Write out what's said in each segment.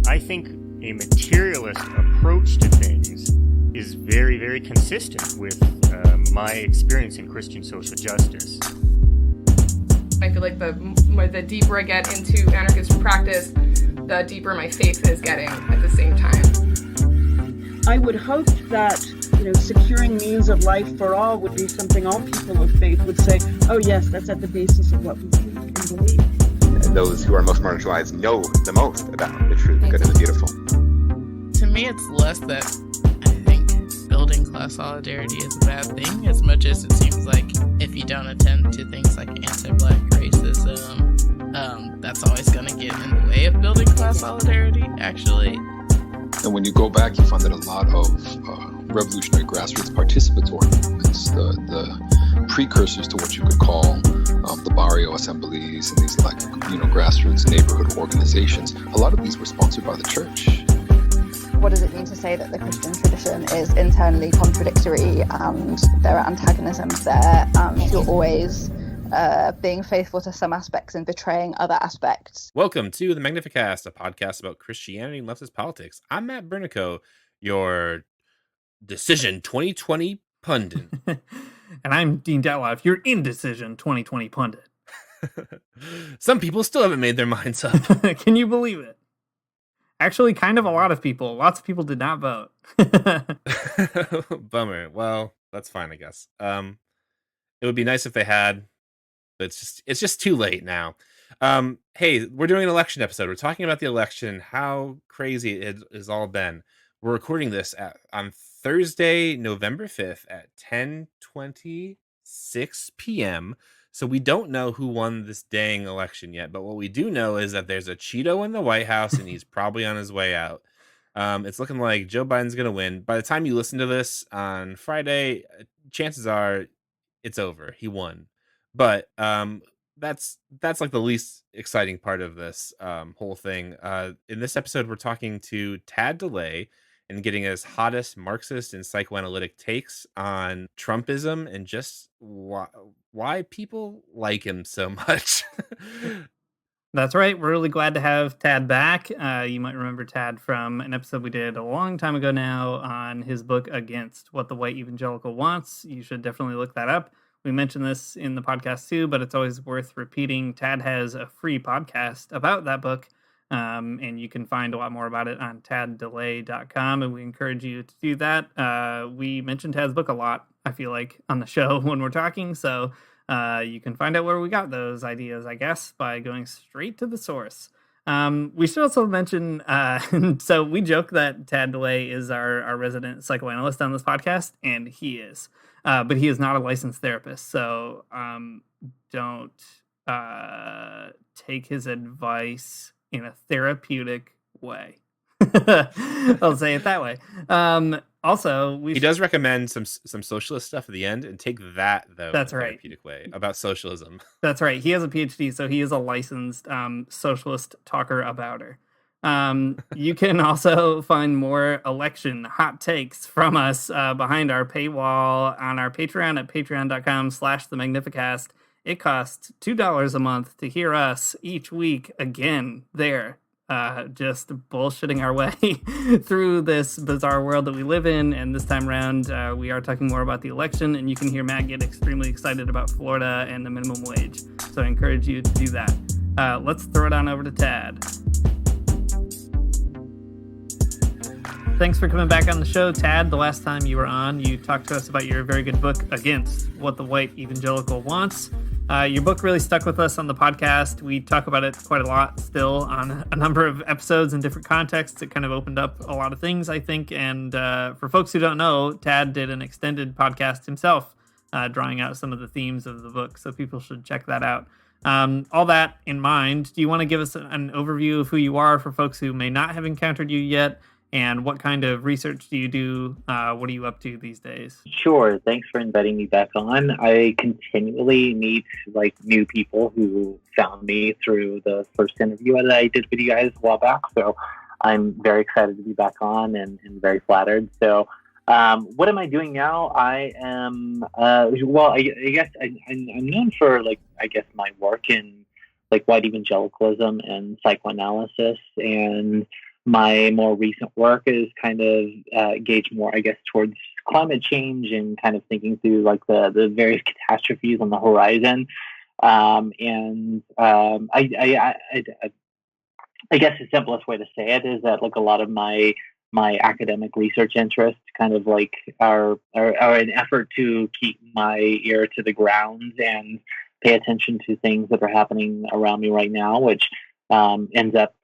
I think a materialist approach to things is very, very consistent with my experience in Christian social justice. I feel like the deeper I get into anarchist practice, the deeper my faith is getting at the same time. I would hope that, securing means of life for all would be something all people of faith would say, oh yes, that's at the basis of what we think and believe. Those who are most marginalized know the most about the true, good, and the beautiful. To me, it's less that I think building class solidarity is a bad thing, as much as it seems like if you don't attend to things like anti-Black racism, that's always going to get in the way of building class solidarity, actually. And when you go back, you find that a lot of revolutionary grassroots participatory movements, the precursors to what you could call the barrio assemblies and these grassroots neighborhood organizations, a lot of these were sponsored by the church. What does it mean to say that the Christian tradition is internally contradictory and there are antagonisms there and you're always being faithful to some aspects and betraying other aspects? Welcome to the Magnificast, a podcast about Christianity and leftist politics. I'm Matt Bernico, your Decision 2020 pundit. And I'm Dean Datloff, your Indecision 2020 pundit. Some people still haven't made their minds up. Can you believe it? Actually, kind of a lot of people. Lots of people did not vote. Bummer. Well, that's fine, I guess. It would be nice if they had, but it's just too late now. Hey, we're doing an election episode. We're talking about the election, how crazy it has all been. We're recording this on Thursday, November 5th at 10:26 p.m. So we don't know who won this dang election yet, but what we do know is that there's a Cheeto in the White House and he's probably on his way out. It's looking like Joe Biden's going to win. By the time you listen to this on Friday, chances are it's over. He won. But that's like the least exciting part of this whole thing. In this episode, we're talking to Tad DeLay and getting his hottest Marxist and psychoanalytic takes on Trumpism and just why people like him so much. That's right. We're really glad to have Tad back. You might remember Tad from an episode we did a long time ago now on his book Against What the White Evangelical Wants. You should definitely look that up. We mentioned this in the podcast too, but it's always worth repeating. Tad has a free podcast about that book. And you can find a lot more about it on taddelay.com, and we encourage you to do that. We mentioned Tad's book a lot, I feel like, on the show when we're talking, so you can find out where we got those ideas, I guess, by going straight to the source. We should also mention, so we joke that Tad DeLay is our resident psychoanalyst on this podcast, and he is. But he is not a licensed therapist, so don't take his advice in a therapeutic way. I'll say it that way. Also, he does recommend some socialist stuff at the end, and take that though. That's in a right. Therapeutic way about socialism. That's right. He has a PhD, so he is a licensed socialist talker abouter. You can also find more election hot takes from us behind our paywall on our Patreon at patreon.com/the Magnificast. It costs $2 a month to hear us each week again there, just bullshitting our way through this bizarre world that we live in. And this time around, we are talking more about the election, and you can hear Matt get extremely excited about Florida and the minimum wage. So I encourage you to do that. Let's throw it on over to Tad. Thanks for coming back on the show, Tad. The last time you were on, you talked to us about your very good book, Against What the White Evangelical Wants. Your book really stuck with us on the podcast. We talk about it quite a lot still on a number of episodes in different contexts. It kind of opened up a lot of things, I think. And for folks who don't know, Tad did an extended podcast himself, drawing out some of the themes of the book. So people should check that out. All that in mind, do you want to give us an overview of who you are for folks who may not have encountered you yet? And what kind of research do you do? What are you up to these days? Sure. Thanks for inviting me back on. I continually meet new people who found me through the first interview that I did with you guys a while back. So I'm very excited to be back on and very flattered. So what am I doing now? I am, I guess I'm known for my work in white evangelicalism and psychoanalysis, and my more recent work is kind of engaged more, I guess, towards climate change and kind of thinking through like the various catastrophes on the horizon. I guess the simplest way to say it is that like a lot of my academic research interests kind of like are an effort to keep my ear to the ground and pay attention to things that are happening around me right now, which ends up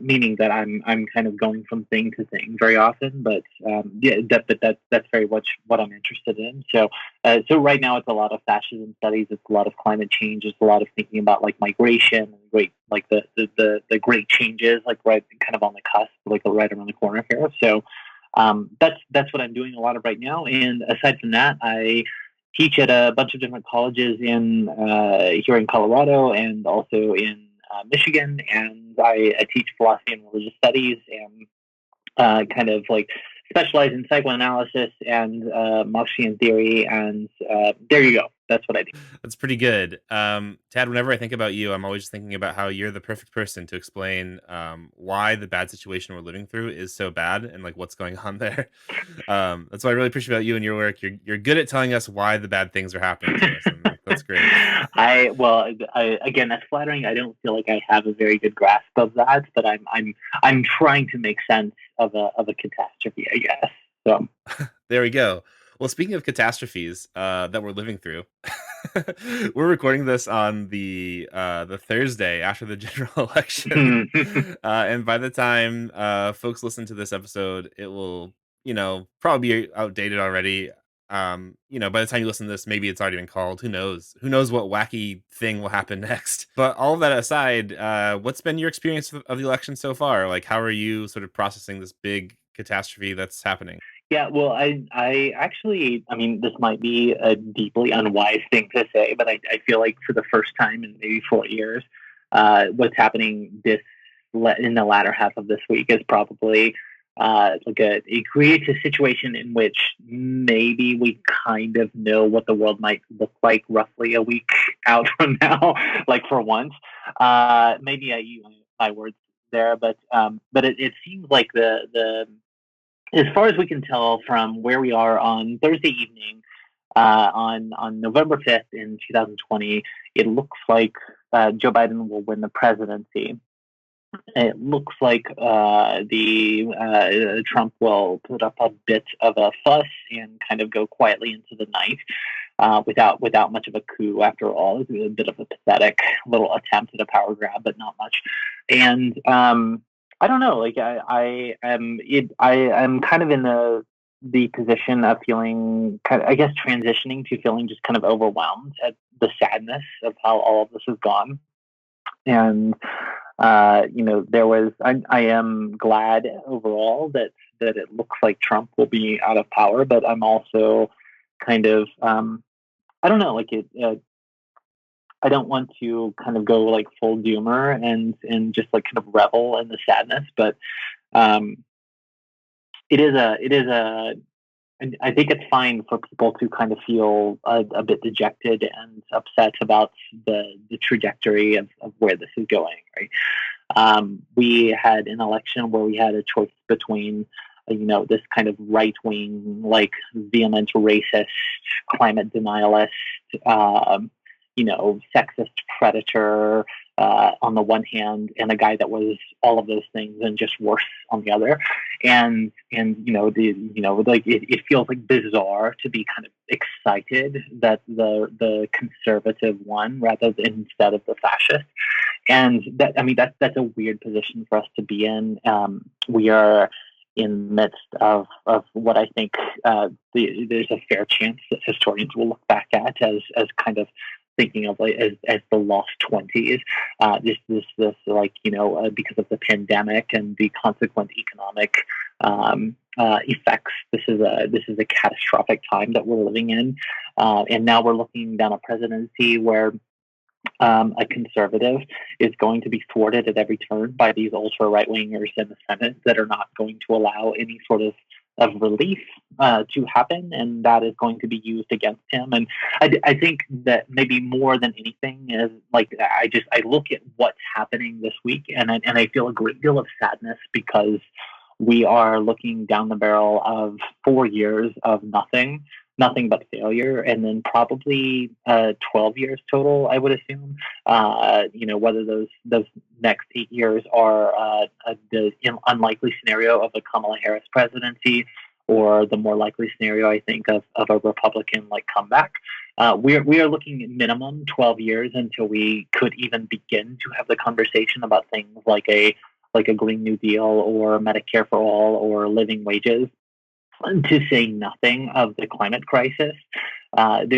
meaning that I'm kind of going from thing to thing very often, but that's very much what I'm interested in. So right now it's a lot of fascism studies, it's a lot of climate change, it's a lot of thinking about like migration and like the great changes, like right kind of on the cusp, like right around the corner here. So that's what I'm doing a lot of right now. And aside from that, I teach at a bunch of different colleges in here in Colorado and also in Michigan, and I teach philosophy and religious studies and kind of like specialize in psychoanalysis and Marxian theory, and there you go. That's what I do. That's pretty good. Tad, whenever I think about you, I'm always thinking about how you're the perfect person to explain why the bad situation we're living through is so bad and like what's going on there. That's what I really appreciate about you and your work. You're good at telling us why the bad things are happening to us, and that's great. Again, that's flattering. I don't feel like I have a very good grasp of that, but I'm trying to make sense of a catastrophe, I guess. So there we go. Well, speaking of catastrophes that we're living through, we're recording this on the Thursday after the general election, and by the time folks listen to this episode, it will probably be outdated already. By the time you listen to this, maybe it's already been called. Who knows? Who knows what wacky thing will happen next? But all of that aside, what's been your experience of the election so far? Like, how are you sort of processing this big catastrophe that's happening? Yeah, well, I actually, I mean, this might be a deeply unwise thing to say, but I feel like for the first time in maybe 4 years, what's happening in the latter half of this week is probably it creates a situation in which maybe we kind of know what the world might look like roughly a week out from now, like for once. Maybe I use my words there, but it seems like the as far as we can tell from where we are on Thursday evening, on November 5th in 2020, it looks like Joe Biden will win the presidency. It looks like Trump will put up a bit of a fuss and kind of go quietly into the night without much of a coup. After all, it's a bit of a pathetic little attempt at a power grab, but not much. And I don't know. Like I am kind of in the position of feeling I guess transitioning to feeling just kind of overwhelmed at the sadness of how all of this has gone. And I am glad overall that it looks like Trump will be out of power, but I'm also kind of I don't know, like I don't want to kind of go like full doomer and just like kind of revel in the sadness, but it is I think it's fine for people to kind of feel a bit dejected and upset about the trajectory of where this is going, right? We had an election where we had a choice between this kind of right-wing, like vehement racist, climate denialist, sexist predator on the one hand, and a guy that was all of those things and just worse on the other. And it feels like bizarre to be kind of excited that the conservative won rather than instead of the fascist. And that's a weird position for us to be in. We are in the midst of what I think there's a fair chance that historians will look back at as kind of thinking of like as the lost 20s, this because of the pandemic and the consequent economic effects. This is a catastrophic time that we're living in, and now we're looking down a presidency where a conservative is going to be thwarted at every turn by these ultra right wingers in the Senate that are not going to allow any sort of relief to happen, and that is going to be used against him. And I think that maybe more than anything is like I look at what's happening this week, and I feel a great deal of sadness because we are looking down the barrel of 4 years of nothing but failure, and then probably 12 years total, I would assume. Whether those next 8 years are the unlikely scenario of a Kamala Harris presidency, or the more likely scenario, I think, of a Republican comeback. We are looking at minimum 12 years until we could even begin to have the conversation about things like a Green New Deal or Medicare for all or living wages, to say nothing of the climate crisis. That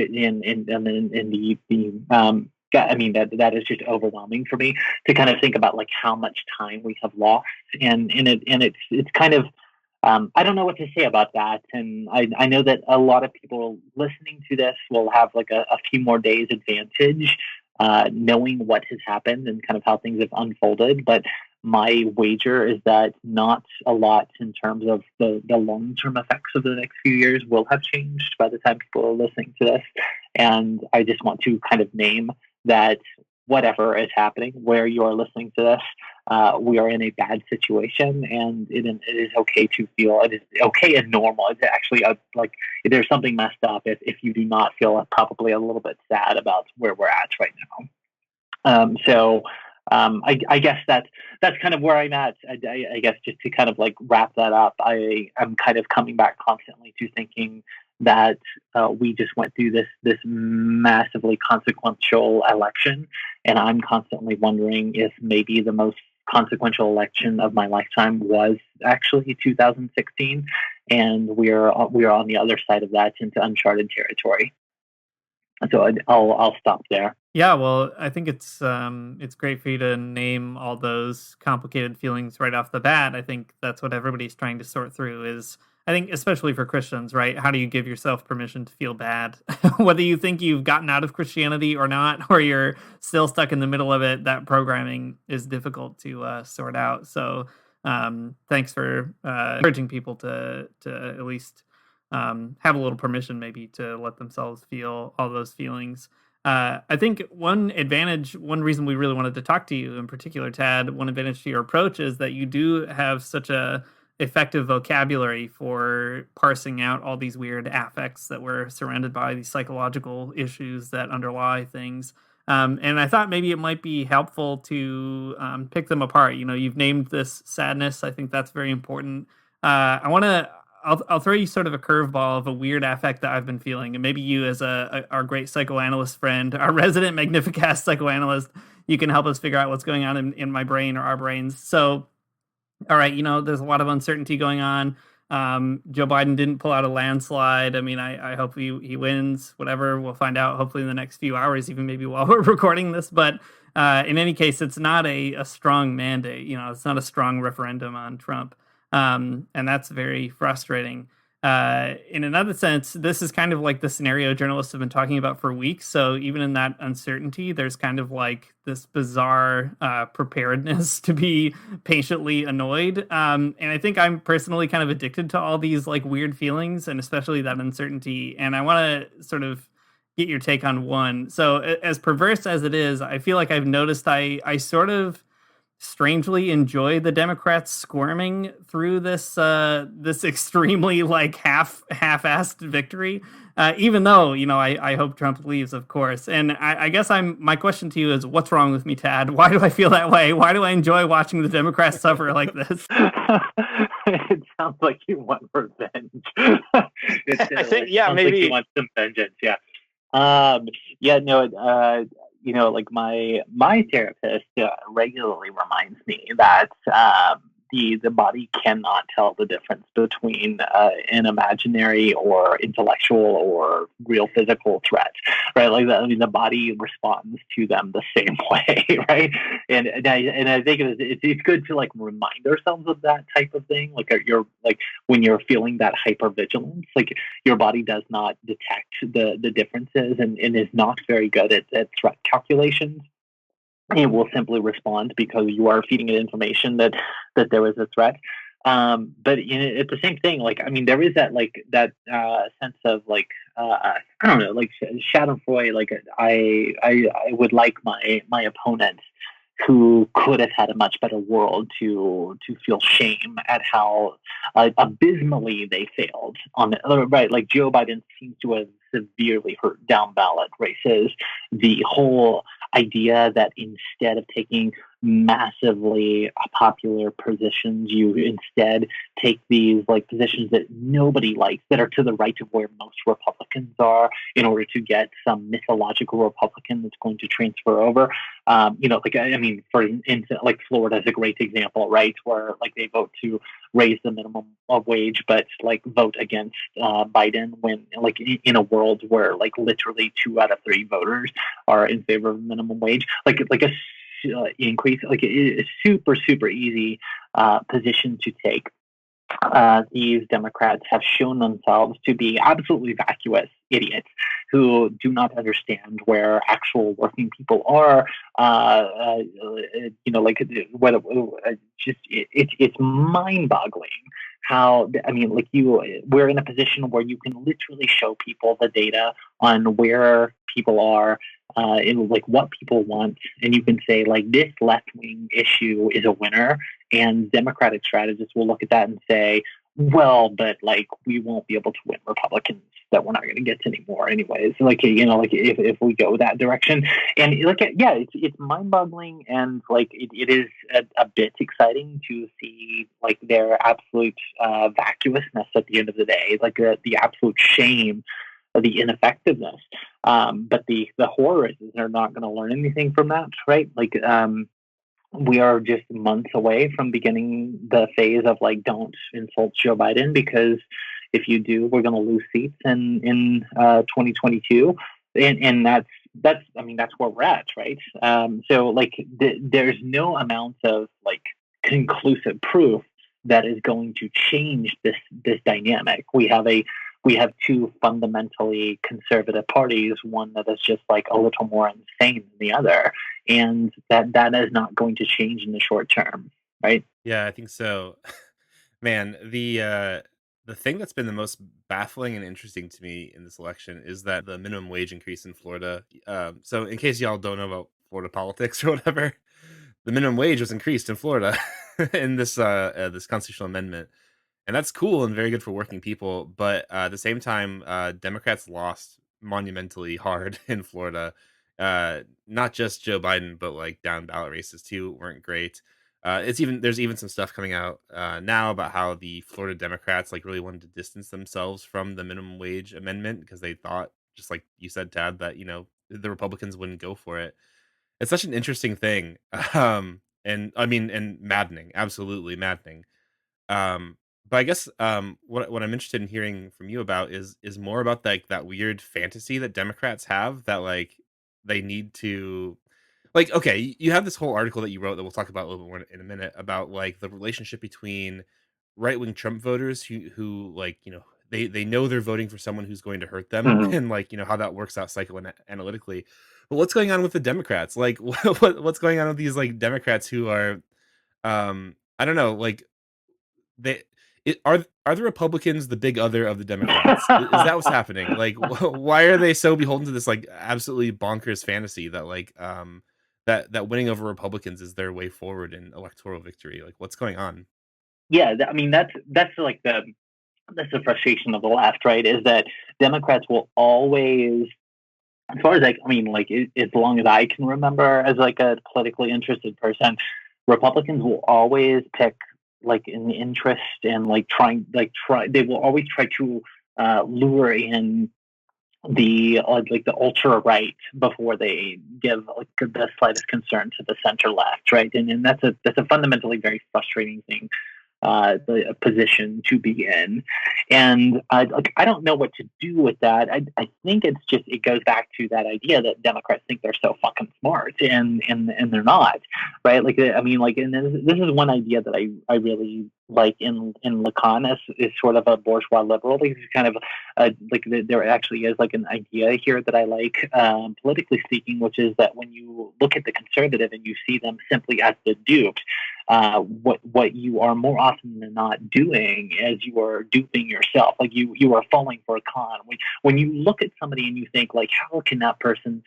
is just overwhelming for me to kind of think about how much time we have lost, and it's kind of I don't know what to say about that. And I know that a lot of people listening to this will have a few more days advantage knowing what has happened and kind of how things have unfolded. But my wager is that not a lot in terms of the long-term effects of the next few years will have changed by the time people are listening to this. And I just want to kind of name that whatever is happening, where you are listening to this, we are in a bad situation, and it is okay to feel, it is okay and normal. It's actually there's something messed up if you do not feel probably a little bit sad about where we're at right now. I guess that's kind of where I'm at. I guess just to kind of wrap that up, I'm kind of coming back constantly to thinking that we just went through this massively consequential election, and I'm constantly wondering if maybe the most consequential election of my lifetime was actually 2016, and we're on the other side of that into uncharted territory. So I'll stop there. Yeah, well, I think it's great for you to name all those complicated feelings right off the bat. I think that's what everybody's trying to sort through is, I think, especially for Christians, right? How do you give yourself permission to feel bad? Whether you think you've gotten out of Christianity or not, or you're still stuck in the middle of it, that programming is difficult to sort out. So thanks for encouraging people to at least have a little permission maybe to let themselves feel all those feelings. I think one reason we really wanted to talk to you in particular, Tad, one advantage to your approach is that you do have such a effective vocabulary for parsing out all these weird affects that we're surrounded by, these psychological issues that underlie things. And I thought maybe it might be helpful to pick them apart. You've named this sadness. I think that's very important. I'll throw you sort of a curveball of a weird affect that I've been feeling, and maybe you, as our great psychoanalyst friend, our resident Magnificast psychoanalyst, you can help us figure out what's going on in my brain or our brains. So, all right, there's a lot of uncertainty going on. Joe Biden didn't pull out a landslide. I mean, I hope he wins. Whatever, we'll find out hopefully in the next few hours, even maybe while we're recording this. But in any case, it's not a strong mandate. It's not a strong referendum on Trump. And that's very frustrating. In another sense, this is kind of like the scenario journalists have been talking about for weeks. So even in that uncertainty, there's kind of this bizarre preparedness to be patiently annoyed. And I think I'm personally kind of addicted to all these weird feelings, and especially that uncertainty. And I want to sort of get your take on one. So as perverse as it is, I feel like I've noticed I sort of strangely enjoy the Democrats squirming through this extremely half-assed victory, even though I hope Trump leaves, of course. And I guess my question to you is, what's wrong with me, Tad? Why do I feel that way? Why do I enjoy watching the Democrats suffer like this? It sounds like you want revenge. I think maybe like you want some vengeance. Yeah. My therapist regularly reminds me that the body cannot tell the difference between an imaginary or intellectual or real physical threat, right? The body responds to them the same way, right? And I think it's good to remind ourselves of that type of thing. When you're feeling that hypervigilance, your body does not detect the differences and is not very good at threat calculations. It will simply respond because you are feeding it information that there is a threat. But it's the same thing. Like, I mean, there is that sense of like I don't know, like Schadenfreude. Like, I would like my opponents who could have had a much better world to feel shame at how abysmally they failed on it. Right, like Joe Biden seems to have severely hurt down ballot races. The whole idea that instead of taking massively popular positions, you instead take these like positions that nobody likes, that are to the right of where most Republicans are, in order to get some mythological Republican that's going to transfer over. Like, I mean, for instance, like Florida is a great example, right? Where like they vote to raise the minimum wage, but like vote against Biden when like in a world where like literally 2 out of 3 voters are in favor of minimum wage. Like a increase, like it's super easy position to take. These Democrats have shown themselves to be absolutely vacuous idiots who do not understand where actual working people are. Like whether it's mind-boggling how, I mean, like we're in a position where you can literally show people the data on where people are, in like what people want, and you can say like this left-wing issue is a winner, and Democratic strategists will look at that and say, well, but like we won't be able to win Republicans that we're not going to get anymore anyways. Like, like if we go that direction, and like, yeah, it's mind-boggling, and like it is a bit exciting to see like their absolute vacuousness at the end of the day, like the absolute shame, the ineffectiveness. But the horror is they're not going to learn anything from that, right? Like, we are just months away from beginning the phase of like, don't insult Joe Biden, because if you do, we're going to lose seats in 2022, and that's where we're at, right? So like, there's no amount of like conclusive proof that is going to change this dynamic. We have 2 fundamentally conservative parties, one that is just like a little more insane than the other, and that is not going to change in the short term, right? Yeah, I think so. Man, the thing that's been the most baffling and interesting to me in this election is that the minimum wage increase in Florida. So in case y'all don't know about Florida politics or whatever, the minimum wage was increased in Florida in this constitutional amendment. And that's cool and very good for working people. But at the same time, Democrats lost monumentally hard in Florida. Not just Joe Biden, but like down ballot races too weren't great. There's even some stuff coming out now about how the Florida Democrats like really wanted to distance themselves from the minimum wage amendment because they thought, just like you said, Tad, that the Republicans wouldn't go for it. It's such an interesting thing, and I mean, and maddening, absolutely maddening. But I guess what I'm interested in hearing from you about is more about like that weird fantasy that Democrats have that like they need to, like, okay, you have this whole article that you wrote that we'll talk about a little bit more in a minute about like the relationship between right-wing Trump voters who like they know they're voting for someone who's going to hurt them, and like how that works out psychoanalytically. But what's going on with the Democrats? Like what's going on with these like Democrats who are I don't know, like they are the Republicans the big other of the Democrats? Is that what's happening? Like, why are they so beholden to this like absolutely bonkers fantasy that like that winning over Republicans is their way forward in electoral victory? Like, what's going on? Yeah, I mean that's like that's the frustration of the left, right? Is that Democrats will always, as far as as long as I can remember as like a politically interested person, Republicans will always pick like an interest and they will always try to lure in the the ultra right before they give like the slightest concern to the center left, right? And that's a fundamentally very frustrating thing, the position to be in. And I don't know what to do with that. I think it goes back to that idea that Democrats think they're so fucking smart, and they're not, right? Like, I mean, like, and this is one idea that I really like in Lacan is sort of a bourgeois liberal. Like it's kind of like there actually is like an idea here that I like, politically speaking, which is that when you look at the conservative and you see them simply as the duped, what you are more often than not doing is you are duping yourself. Like you are falling for a con. When you look at somebody and you think like, how can that person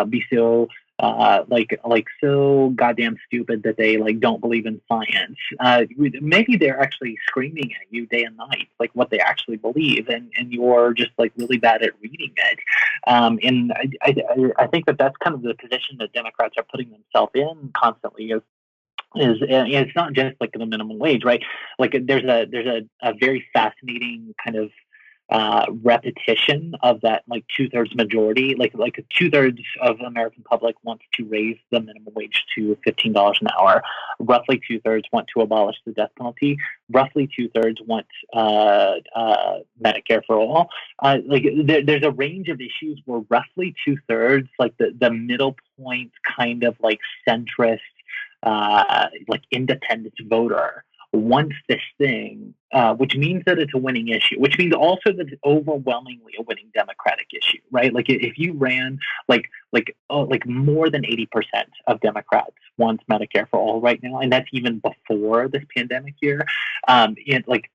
be so like so goddamn stupid that they like don't believe in science. Maybe they're actually screaming at you day and night, like what they actually believe, and you're just like really bad at reading it. And I think that's kind of the position that Democrats are putting themselves in constantly. Is it's not just like the minimum wage, right? Like there's a very fascinating kind of repetition of that like 2/3 majority, like 2/3 of the American public wants to raise the minimum wage to $15 an hour. Roughly 2/3 want to abolish the death penalty. Roughly 2/3 want Medicare for all. There's a range of issues where roughly 2/3, like the middle point, kind of like centrist, like independent voter wants this thing, which means that it's a winning issue, which means also that it's overwhelmingly a winning Democratic issue, right? Like if you ran like more than 80% of Democrats want Medicare for all right now, and that's even before this pandemic year. And like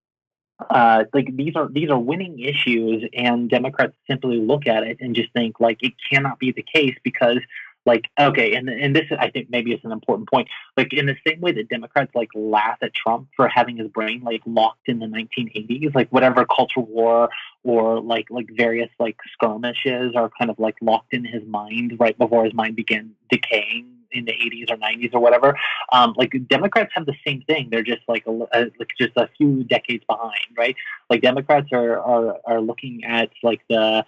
these are winning issues, and Democrats simply look at it and just think like it cannot be the case because. Like, okay, and this, I think, maybe is an important point. Like, in the same way that Democrats, like, laugh at Trump for having his brain, like, locked in the 1980s, like, whatever cultural war or, like various, like, skirmishes are kind of, like, locked in his mind right before his mind began decaying in the 80s or 90s or whatever. Like, Democrats have the same thing. They're just, like just a few decades behind, right? Like, Democrats are looking at, like, the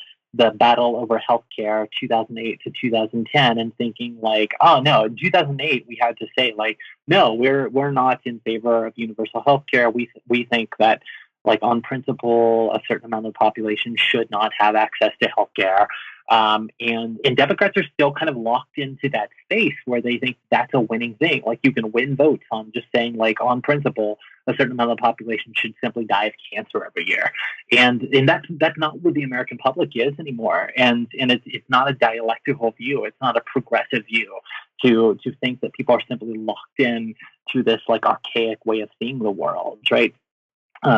battle over healthcare 2008 to 2010 and thinking like, oh no, in 2008 we had to say like, no, we're not in favor of universal healthcare. We think that like on principle a certain amount of the population should not have access to healthcare. And Democrats are still kind of locked into that space where they think that's a winning thing. Like you can win votes on just saying like on principle a certain amount of the population should simply die of cancer every year. And that's not what the American public is anymore. And it's not a dialectical view. It's not a progressive view to think that people are simply locked in to this like archaic way of seeing the world, right?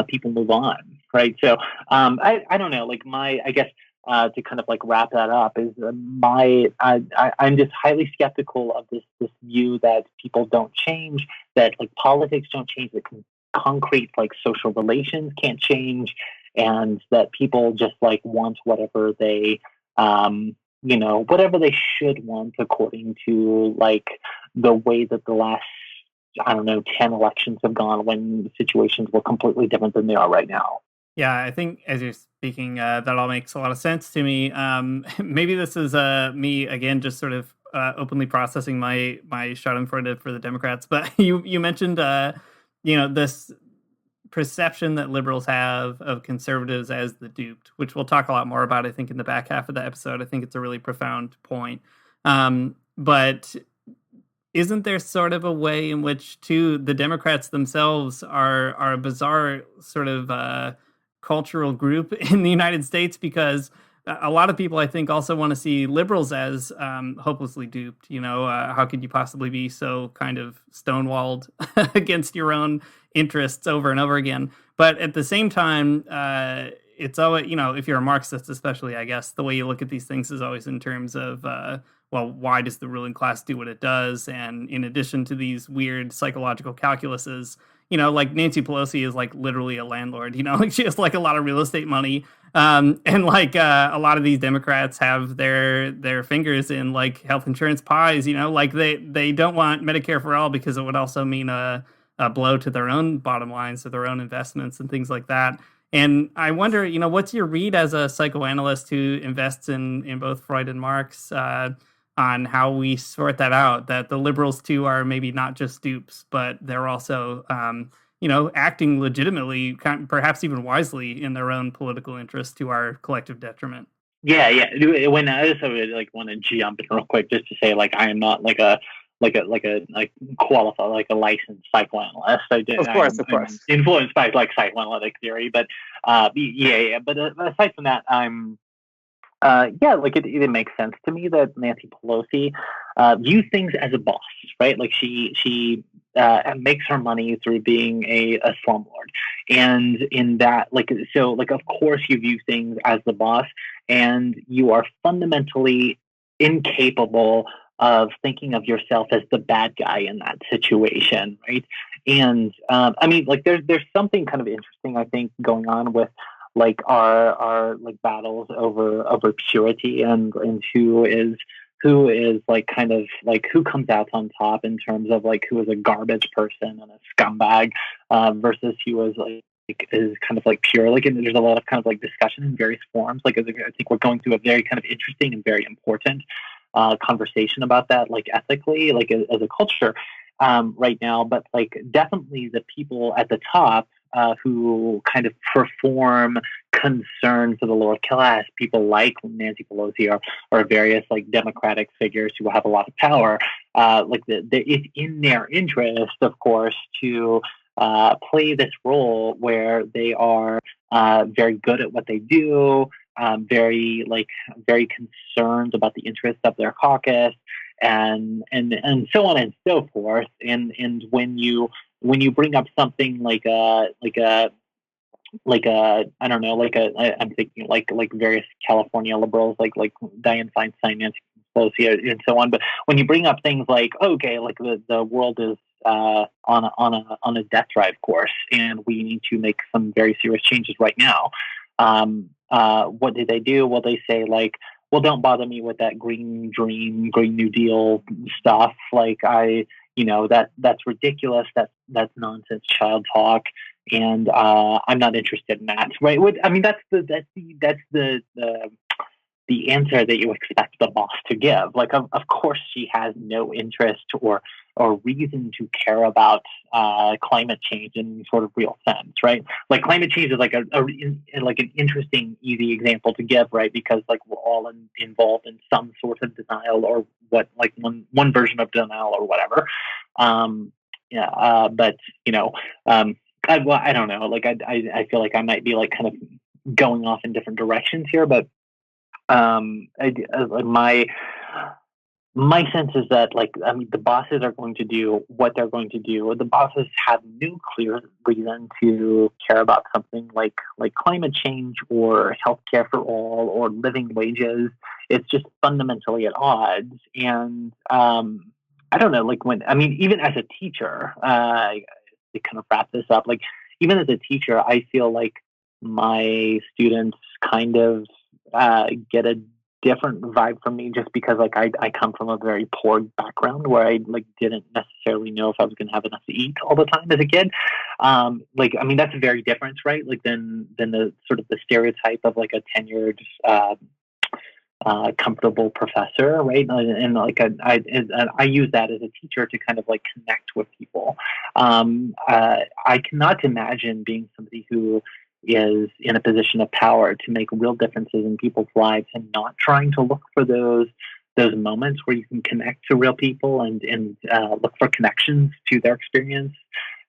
People move on, right? So I don't know, like I guess to kind of like wrap that up is I'm just highly skeptical of this view that people don't change, that like politics don't change, that concrete like social relations can't change, and that people just like want whatever they whatever they should want according to like the way that the last 10 elections have gone when situations were completely different than they are right now. Yeah, I think as you're speaking, that all makes a lot of sense to me. Maybe this is me again, just sort of openly processing my Schadenfreude for the Democrats. But you mentioned this perception that liberals have of conservatives as the duped, which we'll talk a lot more about, I think, in the back half of the episode. I think it's a really profound point. But isn't there sort of a way in which, too, the Democrats themselves are a bizarre sort of cultural group in the United States? Because a lot of people, I think, also want to see liberals as hopelessly duped. How could you possibly be so kind of stonewalled against your own interests over and over again? But at the same time, it's always, if you're a Marxist, especially, I guess, the way you look at these things is always in terms of, why does the ruling class do what it does? And in addition to these weird psychological calculuses, like Nancy Pelosi is like literally a landlord, like she has like a lot of real estate money. And like a lot of these Democrats have their fingers in like health insurance pies, like they don't want Medicare for all because it would also mean a blow to their own bottom lines, to their own investments and things like that. And I wonder, what's your read as a psychoanalyst who invests in both Freud and Marx, on how we sort that out, that the liberals too are maybe not just dupes, but they're also, acting legitimately, perhaps even wisely in their own political interests to our collective detriment. Yeah. When I also like want to jump in real quick just to say like I am not like a qualified like a licensed psychoanalyst. Of course. I'm influenced by like psychoanalytic theory, but yeah. But aside from that, I'm like it makes sense to me that Nancy Pelosi views things as a boss, right? Like she makes her money through being a slumlord, and in that, like, so, like, of course you view things as the boss, and you are fundamentally incapable of thinking of yourself as the bad guy in that situation, right? And I mean, like, there's something kind of interesting, I think, going on with like our like battles over purity and who is like kind of like who comes out on top in terms of like who is a garbage person and a scumbag versus who is like is kind of like pure. Like, and there's a lot of kind of like discussion in various forms. Like, I think we're going through a very kind of interesting and very important conversation about that, like ethically, like as a culture right now. But like definitely the people at the top who kind of perform concern for the lower class, people like Nancy Pelosi or various like Democratic figures who have a lot of power, it's in their interest, of course, to play this role where they are very good at what they do, very concerned about the interests of their caucus, and so on and so forth. And when you bring up something like a I'm thinking like various California liberals like Dianne Feinstein, Nancy Pelosi, and so on. But when you bring up things like, okay, like the world is on a death drive course, and we need to make some very serious changes right now. What do they do? Well, they say like, well, don't bother me with that green dream, Green New Deal stuff. Like that's ridiculous. That's nonsense, child talk, and I'm not interested in that. Right? I mean, that's the answer that you expect the boss to give. Like, of course, she has no interest or reason to care about climate change in any sort of real sense, right? Like, climate change is like an interesting, easy example to give, right? Because like we're all involved in some sort of denial or one version of denial or whatever. But I don't know. Like, I feel like I might be like kind of going off in different directions here, but my sense is that, like, I mean, the bosses are going to do what they're going to do. The bosses have no clear reason to care about something like climate change or healthcare for all or living wages. It's just fundamentally at odds. And I don't know, like, even as a teacher, to kind of wrap this up, like, even as a teacher, I feel like my students kind of get a different vibe from me just because like I come from a very poor background where I like didn't necessarily know if I was going to have enough to eat all the time as a kid. That's very different, right? Like than the sort of the stereotype of like a tenured comfortable professor, right? And like I use that as a teacher to kind of like connect with people. I cannot imagine being somebody who is in a position of power to make real differences in people's lives and not trying to look for those moments where you can connect to real people and look for connections to their experience.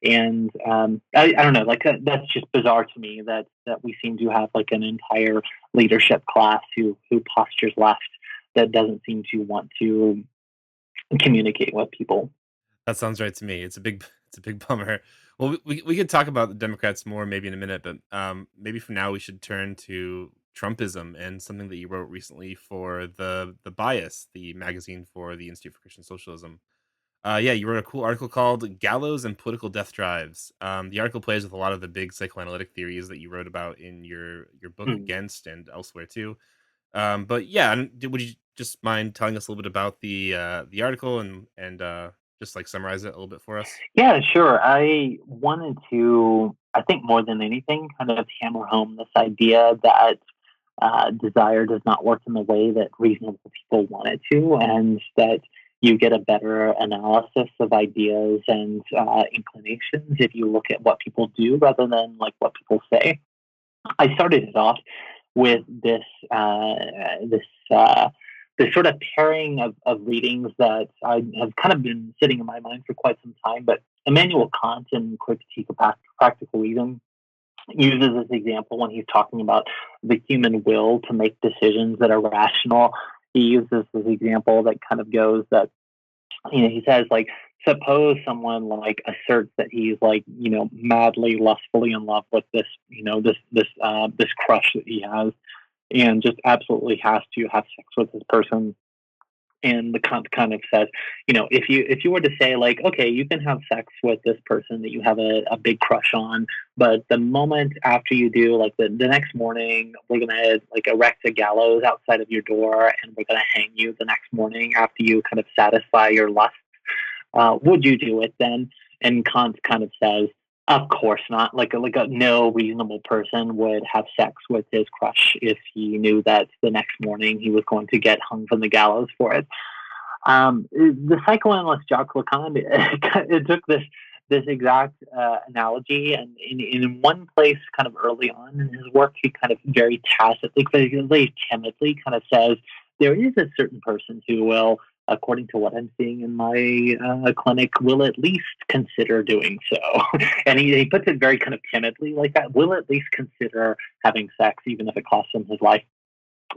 And I don't know, like that's just bizarre to me that we seem to have like an entire leadership class who postures left that doesn't seem to want to communicate with people. That sounds right to me. It's a big bummer. Well, we could talk about the Democrats more maybe in a minute, but maybe for now we should turn to Trumpism and something that you wrote recently for the Bias, the magazine for the Institute for Christian Socialism. You wrote a cool article called "Gallows and Political Death Drives." The article plays with a lot of the big psychoanalytic theories that you wrote about in your book Against and elsewhere too. But yeah, would you just mind telling us a little bit about the article and just like summarize it a little bit for us? Yeah, sure. I wanted to, I think more than anything, kind of hammer home this idea that desire does not work in the way that reasonable people want it to, and that you get a better analysis of ideas and inclinations if you look at what people do rather than like what people say. I started it off with this the sort of pairing of readings that I have kind of been sitting in my mind for quite some time. But Immanuel Kant in Critique of Practical Reason uses this example when he's talking about the human will to make decisions that are rational. He uses this example that kind of goes that, he says, like, suppose someone like asserts that he's like, madly, lustfully in love with this, this crush that he has, and just absolutely has to have sex with this person. And the Kant kind of says, if you were to say, like, okay, you can have sex with this person that you have a big crush on, but the moment after you do, like the next morning, we're gonna like erect a gallows outside of your door, and we're gonna hang you the next morning after you kind of satisfy your lust. Would you do it then? And Kant kind of says, of course not. Like no reasonable person would have sex with his crush if he knew that the next morning he was going to get hung from the gallows for it. The psychoanalyst Jacques Lacan it took this exact analogy, and in one place, kind of early on in his work, he kind of very tacitly, very timidly, kind of says there is a certain person who will, according to what I'm seeing in my clinic, will at least consider doing so. And he puts it very kind of timidly like that, will at least consider having sex, even if it costs him his life.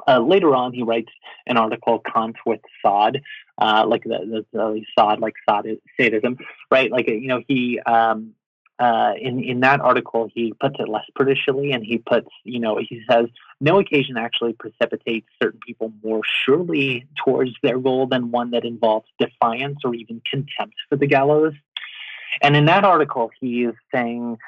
Later on, he writes an article, Kant with Sod, like the Sod, like sadism, right? Like, he, in that article, he puts it less prejudicially, and he puts, he says, no occasion actually precipitates certain people more surely towards their goal than one that involves defiance or even contempt for the gallows. And in that article, he is saying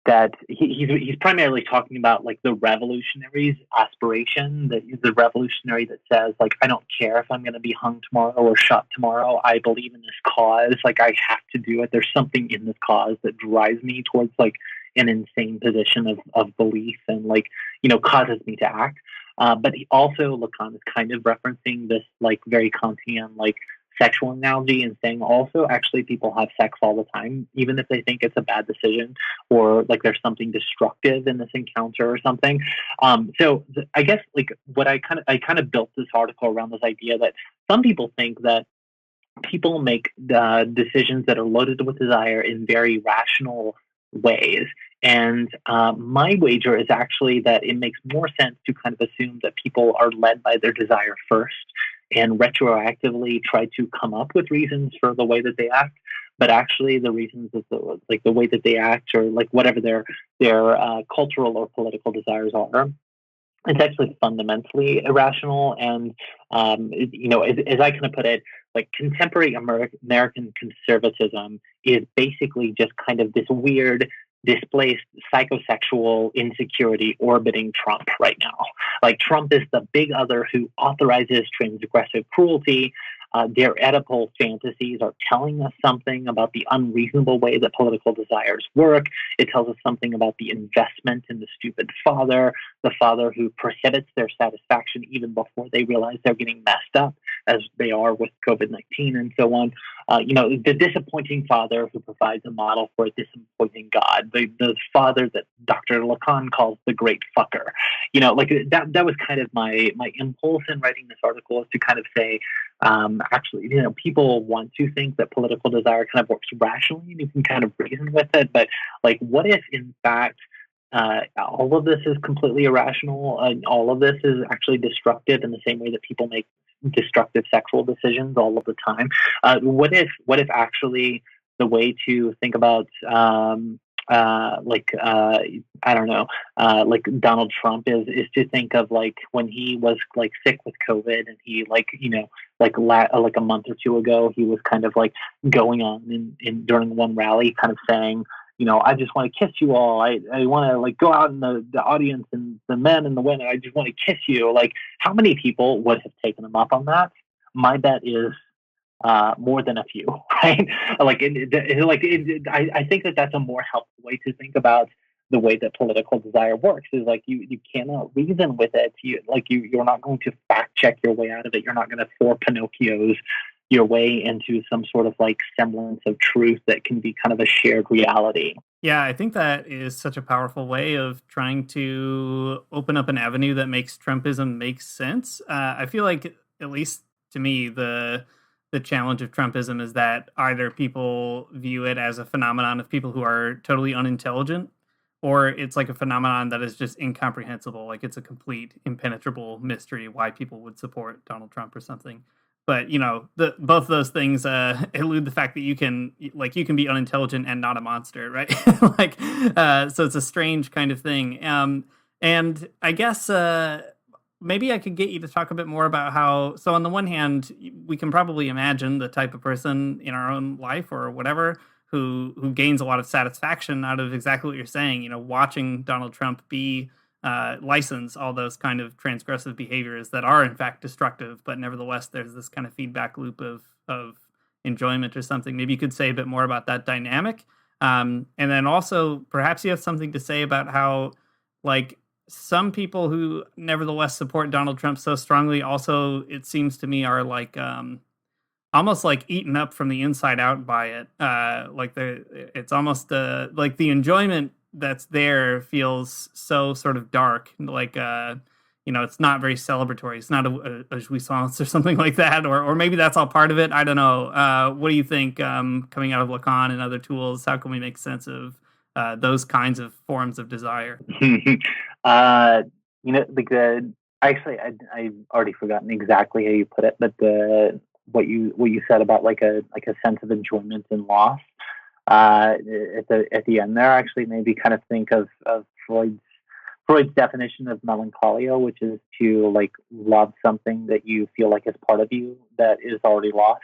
that he's primarily talking about like the revolutionary's aspiration, the revolutionary that says, like, I don't care if I'm going to be hung tomorrow or shot tomorrow. I believe in this cause. Like, I have to do it. There's something in this cause that drives me towards like an insane position of belief and like, causes me to act. But he also, Lacan is kind of referencing this like very Kantian, like, sexual analogy and saying also actually people have sex all the time, even if they think it's a bad decision or like there's something destructive in this encounter or something. I guess like what I kind of built this article around this idea that some people think that people make decisions that are loaded with desire in very rational ways. And my wager is actually that it makes more sense to kind of assume that people are led by their desire first and retroactively try to come up with reasons for the way that they act, but actually the reasons of the way that they act or like whatever their cultural or political desires are, it's actually fundamentally irrational. And as I kind of put it, like contemporary American conservatism is basically just kind of this weird displaced psychosexual insecurity orbiting Trump right now. Like Trump is the big other who authorizes transgressive cruelty. Their Oedipal fantasies are telling us something about the unreasonable way that political desires work. It tells us something about the investment in the stupid father, the father who prohibits their satisfaction even before they realize they're getting messed up, as they are with COVID-19 and so on. The disappointing father who provides a model for a disappointing God, the father that Dr. Lacan calls the great fucker. That was kind of my impulse in writing this article, is to kind of say, actually, people want to think that political desire kind of works rationally and you can kind of reason with it. But like, what if in fact, all of this is completely irrational and all of this is actually destructive in the same way that people make destructive sexual decisions all of the time? What if actually the way to think about I don't know, like Donald Trump is to think of like when he was like sick with COVID and he like a month or two ago, he was kind of like going on in during one rally kind of saying, I just want to kiss you all. I want to like go out in the audience and the men and the women. I just want to kiss you. Like, how many people would have taken him up on that? My bet is more than a few, right? I think that that's a more helpful way to think about the way that political desire works. Is like you cannot reason with it. You're not going to fact check your way out of it. You're not going to four Pinocchios your way into some sort of like semblance of truth that can be kind of a shared reality. Yeah, I think that is such a powerful way of trying to open up an avenue that makes Trumpism make sense. I feel like at least to me, the challenge of Trumpism is that either people view it as a phenomenon of people who are totally unintelligent, or it's like a phenomenon that is just incomprehensible. Like it's a complete impenetrable mystery why people would support Donald Trump or something. But both those things elude the fact that you can be unintelligent and not a monster, right? So it's a strange kind of thing. And I guess maybe I could get you to talk a bit more about how. So on the one hand, we can probably imagine the type of person in our own life or whatever who gains a lot of satisfaction out of exactly what you're saying. Watching Donald Trump be license all those kind of transgressive behaviors that are in fact destructive, but nevertheless there's this kind of feedback loop of enjoyment or something. Maybe you could say a bit more about that dynamic, and then also perhaps you have something to say about how like some people who nevertheless support Donald Trump so strongly also, it seems to me, are like almost like eaten up from the inside out by it. It's almost like the enjoyment that's there feels so sort of dark, like it's not very celebratory. It's not a jouissance or something like that, or maybe that's all part of it. I don't know. What do you think? Coming out of Lacan and other tools, how can we make sense of those kinds of forms of desire? Actually, I've already forgotten exactly how you put it, but what you said about like a sense of enjoyment and loss. At the end there, actually made me kind of think of Freud's definition of melancholia, which is to like love something that you feel like is part of you that is already lost.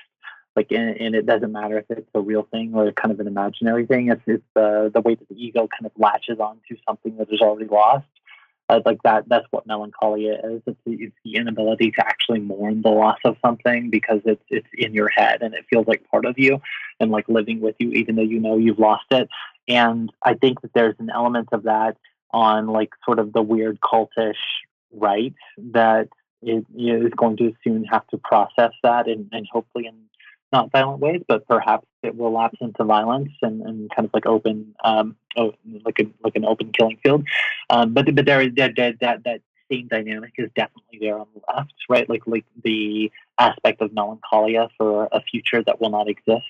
Like, and it doesn't matter if it's a real thing or kind of an imaginary thing. It's the way that the ego kind of latches onto something that is already lost. Like that's what melancholia is. It's the inability to actually mourn the loss of something because it's in your head and it feels like part of you and like living with you, even though you know you've lost it. And I think that there's an element of that on like sort of the weird cultish right that is going to soon have to process that and hopefully in not violent ways, but perhaps it will lapse into violence and kind of like open, like an open killing field. But there is that same dynamic is definitely there on the left, right? Like the aspect of melancholia for a future that will not exist,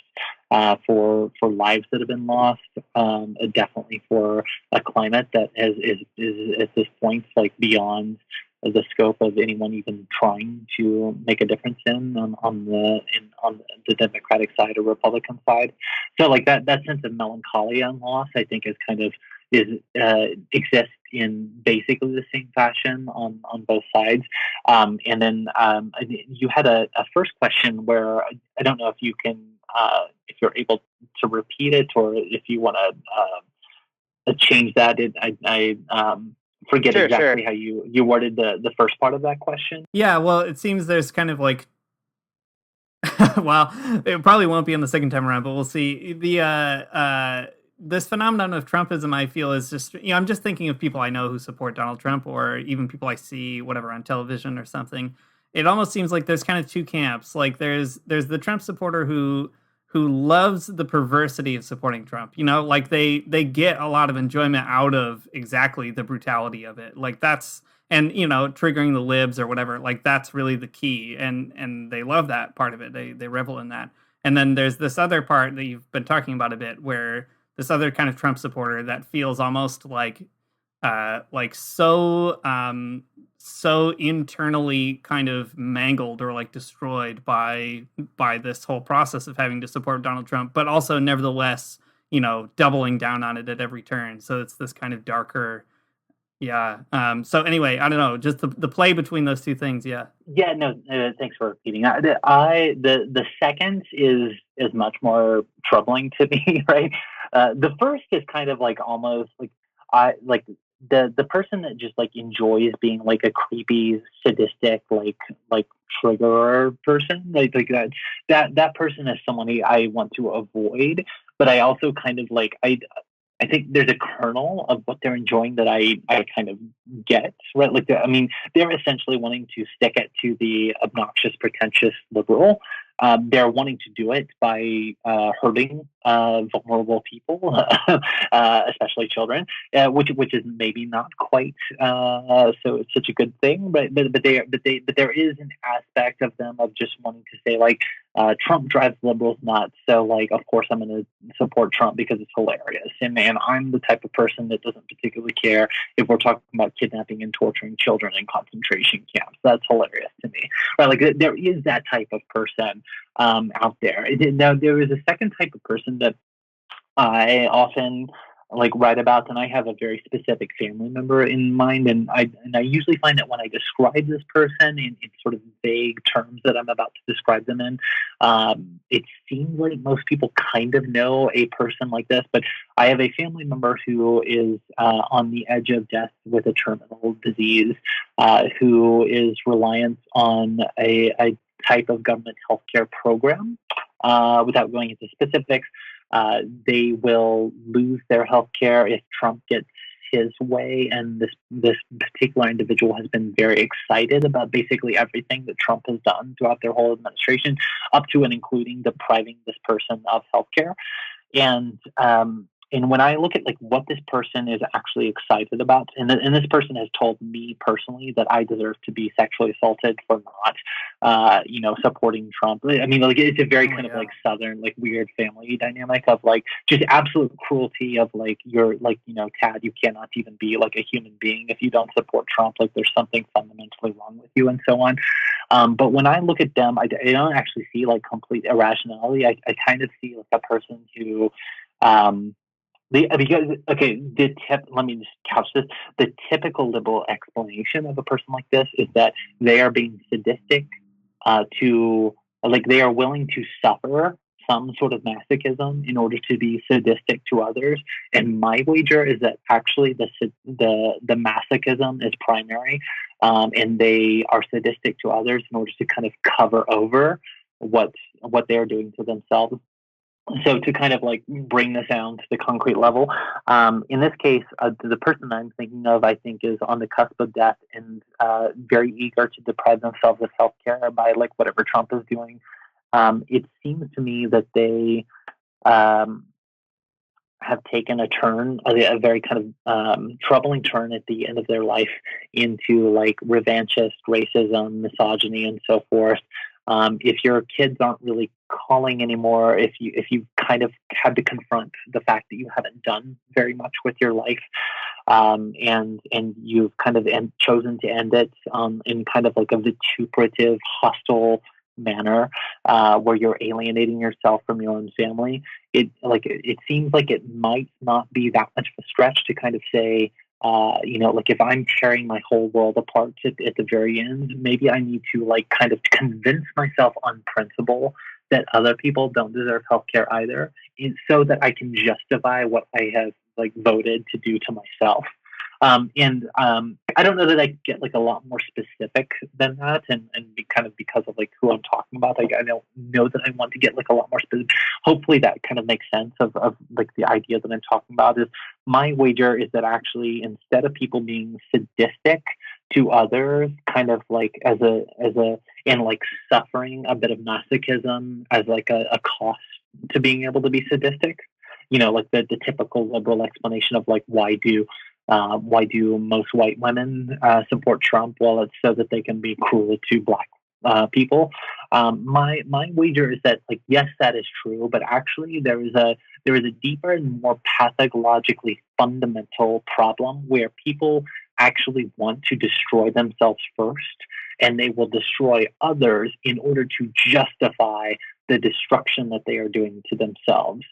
for lives that have been lost, definitely for a climate that is at this point like beyond the scope of anyone even trying to make a difference on the Democratic side or Republican side. So like that sense of melancholia and loss, I think, exists in basically the same fashion on both sides. And then you had a first question where I don't know if you can if you're able to repeat it or if you want to change that. I forget exactly how you worded the first part of that question. Yeah, well, it seems there's kind of like, well, it probably won't be on the second time around, but we'll see. This phenomenon of Trumpism, I feel, is just, I'm just thinking of people I know who support Donald Trump, or even people I see, whatever, on television or something. It almost seems like there's kind of two camps. Like there's the Trump supporter who loves the perversity of supporting Trump. Like they get a lot of enjoyment out of exactly the brutality of it. Like that's, and triggering the libs or whatever, like that's really the key. And they love that part of it. They revel in that. And then there's this other part that you've been talking about a bit, where this other kind of Trump supporter that feels almost like so internally kind of mangled or like destroyed by this whole process of having to support Donald Trump, but also nevertheless, doubling down on it at every turn. So it's this kind of darker, so anyway, I don't know, just the play between those two things. No, thanks for repeating that. The second is much more troubling to me, right? The first is kind of like almost like the person that just like enjoys being like a creepy, sadistic, like triggerer person, like that person is someone I want to avoid. But I also kind of like I think there's a kernel of what they're enjoying that I kind of get, right? Like they're essentially wanting to stick it to the obnoxious, pretentious liberal. They're wanting to do it by hurting vulnerable people, especially children, which is maybe not quite so it's such a good thing, but there is an aspect of them of just wanting to say like Trump drives liberals nuts, so like of course I'm going to support Trump because it's hilarious, and I'm the type of person that doesn't particularly care if we're talking about kidnapping and torturing children in concentration camps. That's hilarious to me, right? Like there is that type of person out there. Now there is a second type of person that I often like write about, and I have a very specific family member in mind, and I usually find that when I describe this person in sort of vague terms that I'm about to describe them in, it seems like most people kind of know a person like this, but I have a family member who is on the edge of death with a terminal disease, who is reliant on a type of government healthcare program. Without going into specifics, they will lose their health care if Trump gets his way, and this particular individual has been very excited about basically everything that Trump has done throughout their whole administration, up to and including depriving this person of health care. And when I look at like what this person is actually excited about, and this person has told me personally that I deserve to be sexually assaulted for not, supporting Trump. I mean, like it's a very kind of like Southern, like weird family dynamic of like just absolute cruelty of like you're like, Tad, you cannot even be like a human being if you don't support Trump. Like there's something fundamentally wrong with you and so on. But when I look at them, I don't actually see like complete irrationality. I kind of see like a person who, let me just couch this. The typical liberal explanation of a person like this is that they are being sadistic they are willing to suffer some sort of masochism in order to be sadistic to others. And my wager is that actually the masochism is primary, and they are sadistic to others in order to kind of cover over what they are doing to themselves. So to kind of like bring this down to the concrete level, in this case, the person I'm thinking of, I think, is on the cusp of death and very eager to deprive themselves of healthcare by like whatever Trump is doing. It seems to me that they have taken a turn, a very kind of troubling turn at the end of their life into like revanchist racism, misogyny, and so forth. If your kids aren't really calling anymore, if you kind of had to confront the fact that you haven't done very much with your life, and you've kind of chosen to end it in kind of like a vituperative, hostile manner, where you're alienating yourself from your own family, it seems like it might not be that much of a stretch to kind of say, like if I'm tearing my whole world apart at the very end, maybe I need to like kind of convince myself on principle that other people don't deserve healthcare either, so that I can justify what I have like voted to do to myself. I don't know that I get like a lot more specific than that, and kind of because of like who I'm talking about, I don't know that I want to get like a lot more specific. Hopefully that kind of makes sense of like the idea that I'm talking about. Is my wager is that actually instead of people being sadistic to others, kind of like as a and like suffering a bit of masochism as like a cost to being able to be sadistic, like the typical liberal explanation of like why do most white women support Trump? Well, it's so that they can be cruel to black people. My wager is that like yes, that is true, but actually there is a deeper and more pathologically fundamental problem where people actually want to destroy themselves first, and they will destroy others in order to justify the destruction that they are doing to themselves.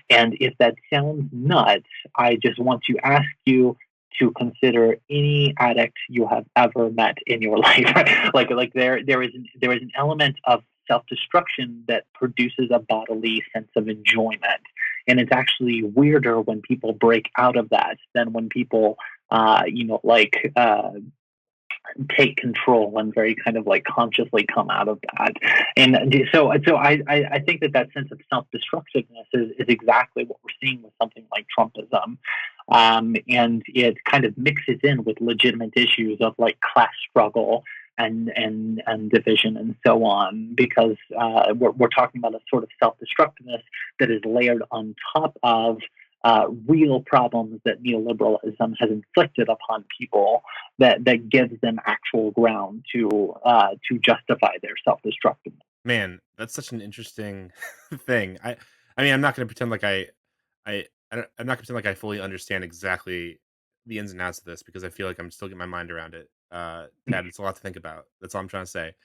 And if that sounds nuts, I just want to ask you to consider any addict you have ever met in your life. like there is an element of self-destruction that produces a bodily sense of enjoyment, and it's actually weirder when people break out of that than when people take control and very kind of like consciously come out of that. And so I think that sense of self-destructiveness is exactly what we're seeing with something like Trumpism. And it kind of mixes in with legitimate issues of like class struggle and division and so on, because we're talking about a sort of self-destructiveness that is layered on top of real problems that neoliberalism has inflicted upon people, that gives them actual ground to justify their self-destructiveness. Man, that's such an interesting thing. I mean, I'm not going to pretend like I'm not going to pretend like I fully understand exactly the ins and outs of this, because I feel like I'm still getting my mind around it. Dad, it's a lot to think about. That's all I'm trying to say.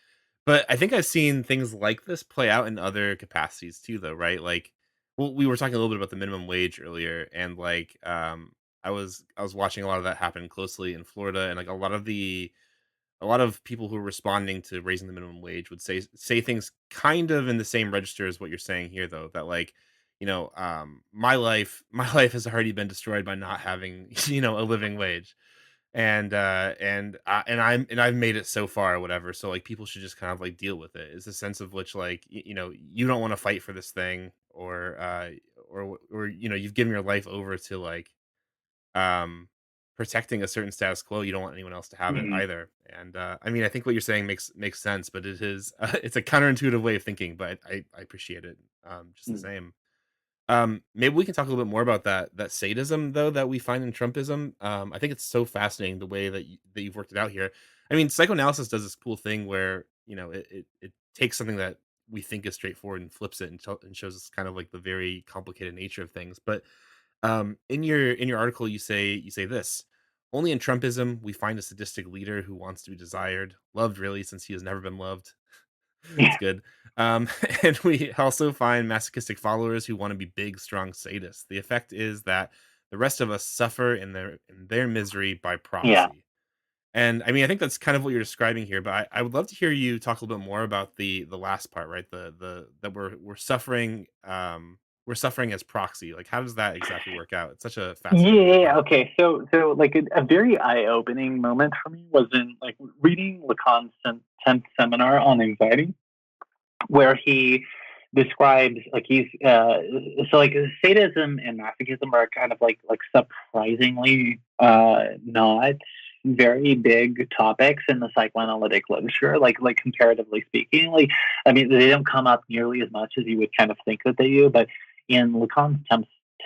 But I think I've seen things like this play out in other capacities too, though, right? Like, well, we were talking a little bit about the minimum wage earlier, and like, I was watching a lot of that happen closely in Florida, and like a lot of people who are responding to raising the minimum wage would say things kind of in the same register as what you're saying here, though, that like, my life has already been destroyed by not having a living wage, and I've made it so far or whatever, so like people should just kind of like deal with it. Is the sense of which, like, you don't want to fight for this thing, or you've given your life over to like um protecting a certain status quo. You don't want anyone else to have it Mhm. either. And I mean, I think what you're saying makes sense, but it is it's a counterintuitive way of thinking, but I appreciate it just the Mm. same. Maybe we can talk a little bit more about that sadism, though, that we find in Trumpism. I think it's so fascinating the way that you've worked it out here. I mean, psychoanalysis does this cool thing where it takes something that we think is straightforward and flips it and shows us kind of like the very complicated nature of things. But in your article, you say this: only in Trumpism we find a sadistic leader who wants to be desired, loved really, since he has never been loved. It's good. Um, and we also find masochistic followers who want to be big, strong sadists. The effect is that the rest of us suffer in their misery by Yeah. proxy. And I mean, I think that's kind of what you're describing here. But I would love to hear you talk a little bit more about the last part, right? The that we're suffering we're suffering as proxy. Like, how does that exactly work out? It's such a fascinating way to put Yeah. it. Okay. So like a very eye-opening moment for me was in like reading Lacan's 10th seminar on anxiety, where he describes like he's so like sadism and masochism are kind of like surprisingly not very big topics in the psychoanalytic literature, like comparatively speaking. Like, I mean, they don't come up nearly as much as you would kind of think that they do, but in Lacan's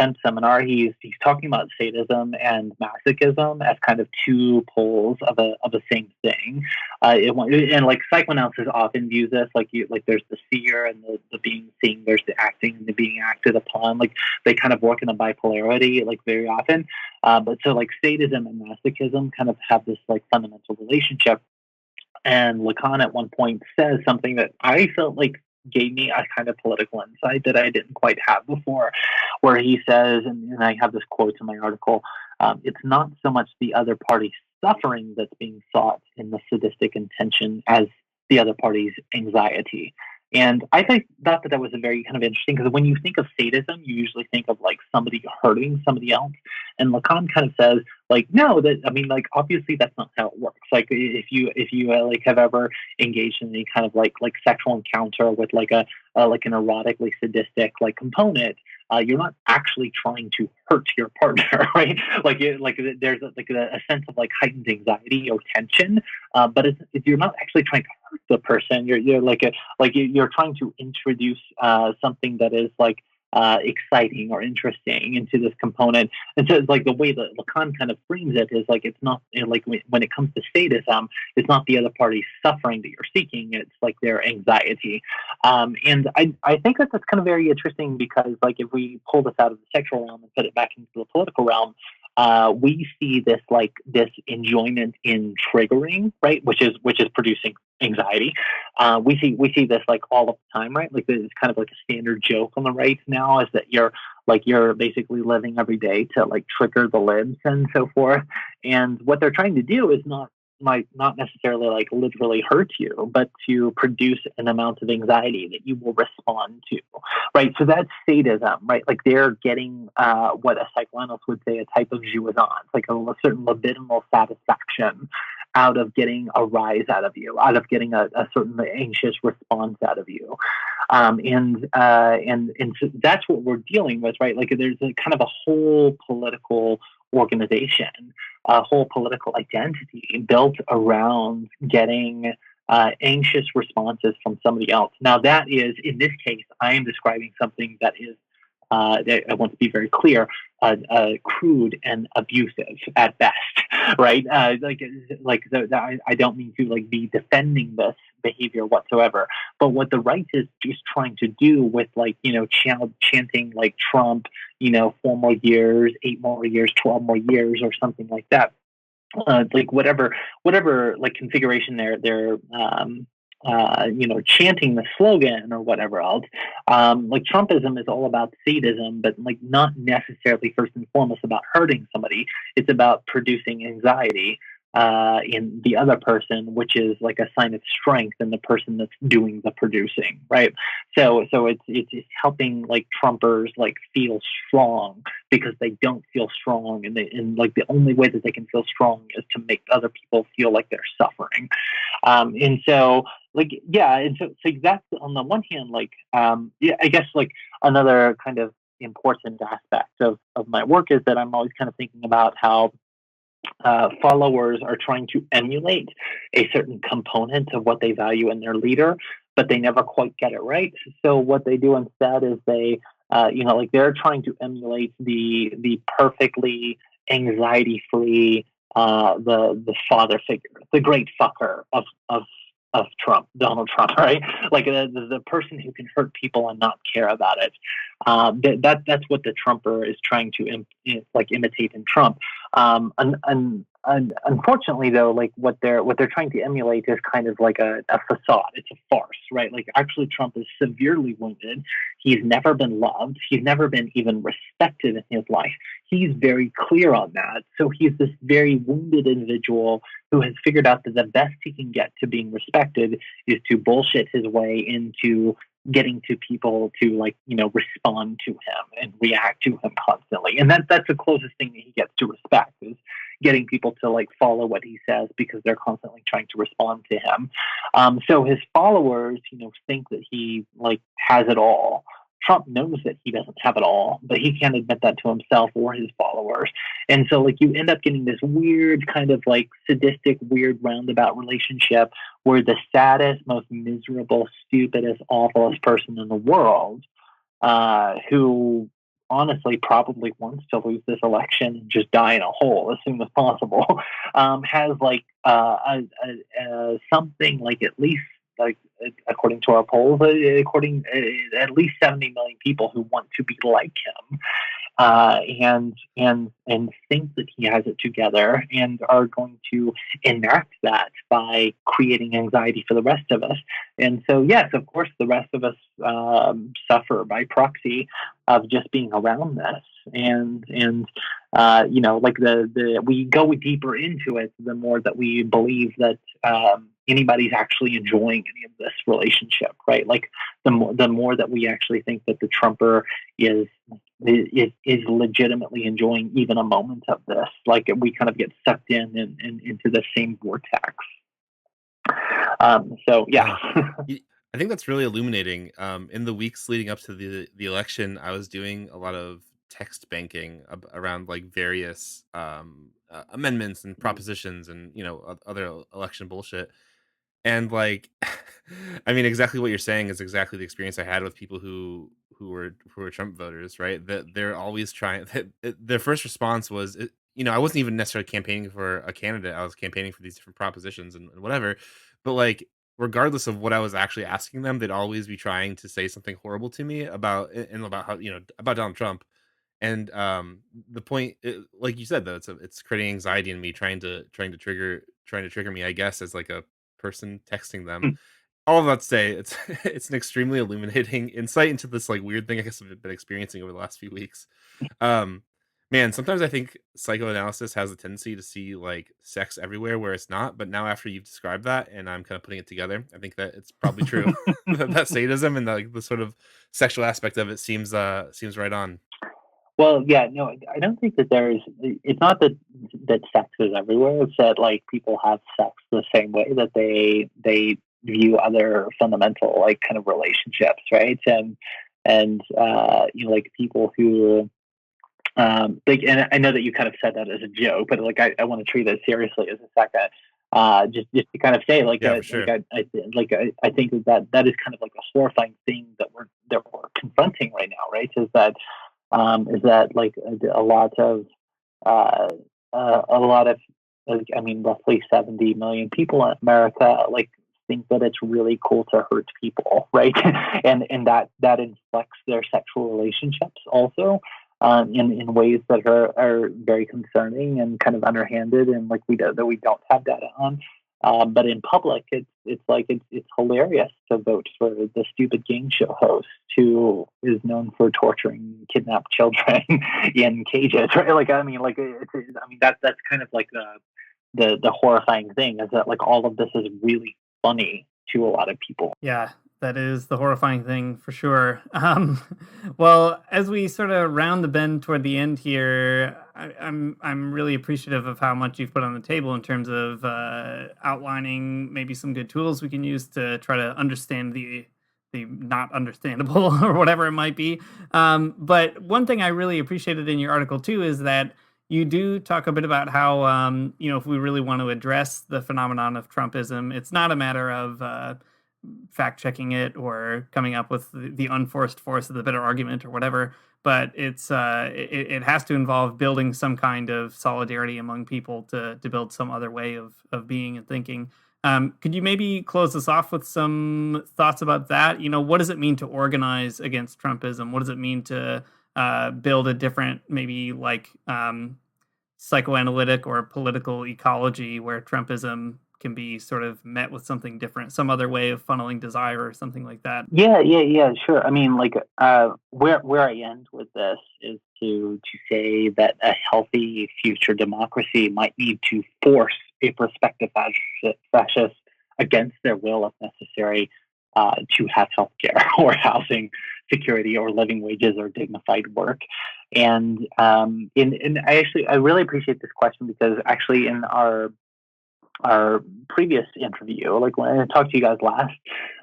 10th seminar, he's talking about sadism and masochism as kind of two poles of a same thing. And like psychoanalysis often views this like there's the seer and the being seen, there's the acting and the being acted upon. Like they kind of work in a bipolarity like very often. But so like sadism and masochism kind of have this like fundamental relationship. And Lacan at one point says something that I felt like gave me a kind of political insight that I didn't quite have before, where he says, and I have this quote in my article, it's not so much the other party's suffering that's being sought in the sadistic intention as the other party's anxiety. And I thought that was a very kind of interesting, because when you think of sadism, you usually think of like somebody hurting somebody else. And Lacan kind of says, like, no, that I mean, like, obviously that's not how it works. Like, if you like have ever engaged in any kind of like sexual encounter with like an erotically sadistic like component, you're not actually trying to hurt your partner, right? There's a sense of like heightened anxiety or tension, but you're not actually trying to hurt the person. You're trying to introduce something that is like exciting or interesting into this component. And so it's like the way that Lacan kind of frames it is like it's not like when it comes to sadism, it's not the other party's suffering that you're seeking, it's like their anxiety. And I think that that's kind of very interesting, because like if we pull this out of the sexual realm and put it back into the political realm, we see this enjoyment in triggering, right, which is producing anxiety. We see this like all of the time, right? Like it's kind of like a standard joke on the right now, is that you're basically living every day to like trigger the libs and so forth. And what they're trying to do is might not necessarily like literally hurt you, but to produce an amount of anxiety that you will respond to, right? So that's sadism, right? Like they're getting what a psychoanalyst would say a type of jouissance, like a certain libidinal satisfaction out of getting a rise out of you, out of getting a certain anxious response out of you. And so that's what we're dealing with, right? Like there's a kind of a whole political organization, a whole political identity built around getting anxious responses from somebody else. Now, that is, in this case, I am describing something that is, I want to be very clear, crude and abusive at best, right? I don't mean to be defending this behavior whatsoever, but what the right is trying to do with chanting Trump, 4 more years, 8 more years, 12 more years, or something like that. Whatever configuration they're chanting the slogan or whatever else. Trumpism is all about sadism, but not necessarily first and foremost about hurting somebody. It's about producing anxiety in the other person, which is a sign of strength in the person that's doing the producing, right? So it's helping Trumpers feel strong because they don't feel strong, and the only way that they can feel strong is to make other people feel like they're suffering, and so that's on the one hand, I guess another kind of important aspect of my work is that I'm always kind of thinking about how followers are trying to emulate a certain component of what they value in their leader, but they never quite get it right. So what they do instead is they, they're trying to emulate the perfectly anxiety-free, the father figure, the great fucker of Trump, Donald Trump, right? The person who can hurt people and not care about it. That's what the Trumper is trying to imitate in Trump. Unfortunately, though, what they're trying to emulate is kind of a facade. It's a farce, right? Actually, Trump is severely wounded. He's never been loved. He's never been even respected in his life. He's very clear on that. So he's this very wounded individual who has figured out that the best he can get to being respected is to bullshit his way into getting to people to respond to him and react to him constantly. And that's the closest thing that he gets to respect, is getting people to follow what he says because they're constantly trying to respond to him. So his followers, think that he has it all. Trump knows that he doesn't have it all, but he can't admit that to himself or his followers. And so you end up getting this weird kind of sadistic, weird roundabout relationship where the saddest, most miserable, stupidest, awfulest person in the world, who honestly probably wants to lose this election and just die in a hole as soon as possible, has something at least, according to our polls, at least 70 million people who want to be like him, and think that he has it together, and are going to enact that by creating anxiety for the rest of us. And so, yes, of course, the rest of us suffer by proxy of just being around this. And we go deeper into it, the more that we believe that anybody's actually enjoying any of this relationship, right? The more that we actually think that the Trumper is legitimately enjoying even a moment of this, we kind of get sucked in into the same vortex. So yeah. I think that's really illuminating. In the weeks leading up to the election, I was doing a lot of text banking around various amendments and propositions and other election bullshit. And I mean, exactly what you're saying is exactly the experience I had with people who were Trump voters, right? That they're always trying. Their first response was, I wasn't even necessarily campaigning for a candidate. I was campaigning for these different propositions and whatever. But regardless of what I was actually asking them, they'd always be trying to say something horrible to me about how about Donald Trump. And the point, like you said, though, it's creating anxiety in me, trying to trigger me, I guess, as a person texting them. All of that to say, it's an extremely illuminating insight into this weird thing I guess I've been experiencing over the last few weeks. Man, sometimes I think psychoanalysis has a tendency to see sex everywhere where it's not. But now after you've described that, and I'm kind of putting it together, I think that it's probably true. that sadism and the sort of sexual aspect of it seems right on. Well, yeah, no, I don't think that it's not that sex is everywhere. It's that people have sex the same way that they view other fundamental kind of relationships, right? And people who like, and I know that you kind of said that as a joke, but like I want to treat it seriously as a second. Just to kind of say, like, Yeah, for sure. I think that is kind of like a horrifying thing that we're confronting right now, right? Is that like a lot of like, I mean, roughly 70 million people in America like think that it's really cool to hurt people, right? and that inflects their sexual relationships also. In ways that are very concerning and kind of underhanded, and like we don't have data on. But in public, it's hilarious to vote for the stupid game show host who is known for torturing kidnapped children in cages, right? Like, I mean, that's kind of like the horrifying thing, is that like all of this is really funny to a lot of people. Yeah, that is the horrifying thing for sure. Well, as we sort of round the bend toward the end here, I'm really appreciative of how much you've put on the table in terms of outlining maybe some good tools we can use to try to understand the not understandable or whatever it might be. But one thing I really appreciated in your article too is that you do talk a bit about how, if we really want to address the phenomenon of Trumpism, it's not a matter of fact checking it or coming up with the unforced force of the better argument or whatever, but it has to involve building some kind of solidarity among people to build some other way of being and thinking. Could you maybe close us off with some thoughts about that? What does it mean to organize against Trumpism? What does it mean to build a different, maybe like psychoanalytic or political ecology where Trumpism can be sort of met with something different, some other way of funneling desire or something like that? Yeah, sure. I mean, like, where I end with this is to say that a healthy future democracy might need to force a prospective fascist against their will, if necessary, to have healthcare or housing security or living wages or dignified work. And I really appreciate this question, because actually in our previous interview, like when I talked to you guys last,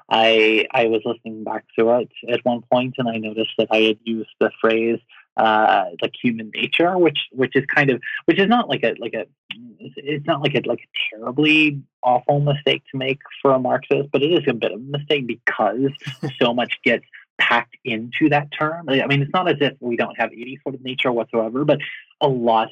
I was listening back to it at one point, and I noticed that I had used the phrase like human nature, which is not like a terribly awful mistake to make for a Marxist, but it is a bit of a mistake because so much gets packed into that term. I mean, it's not as if we don't have any sort of nature whatsoever, but a lot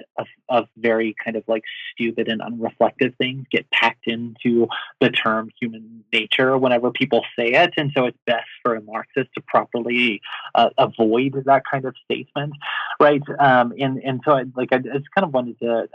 of very kind of like stupid and unreflective things get packed into the term human nature whenever people say it. And so it's best for a Marxist to properly avoid that kind of statement, right? And so I just kind of wanted to,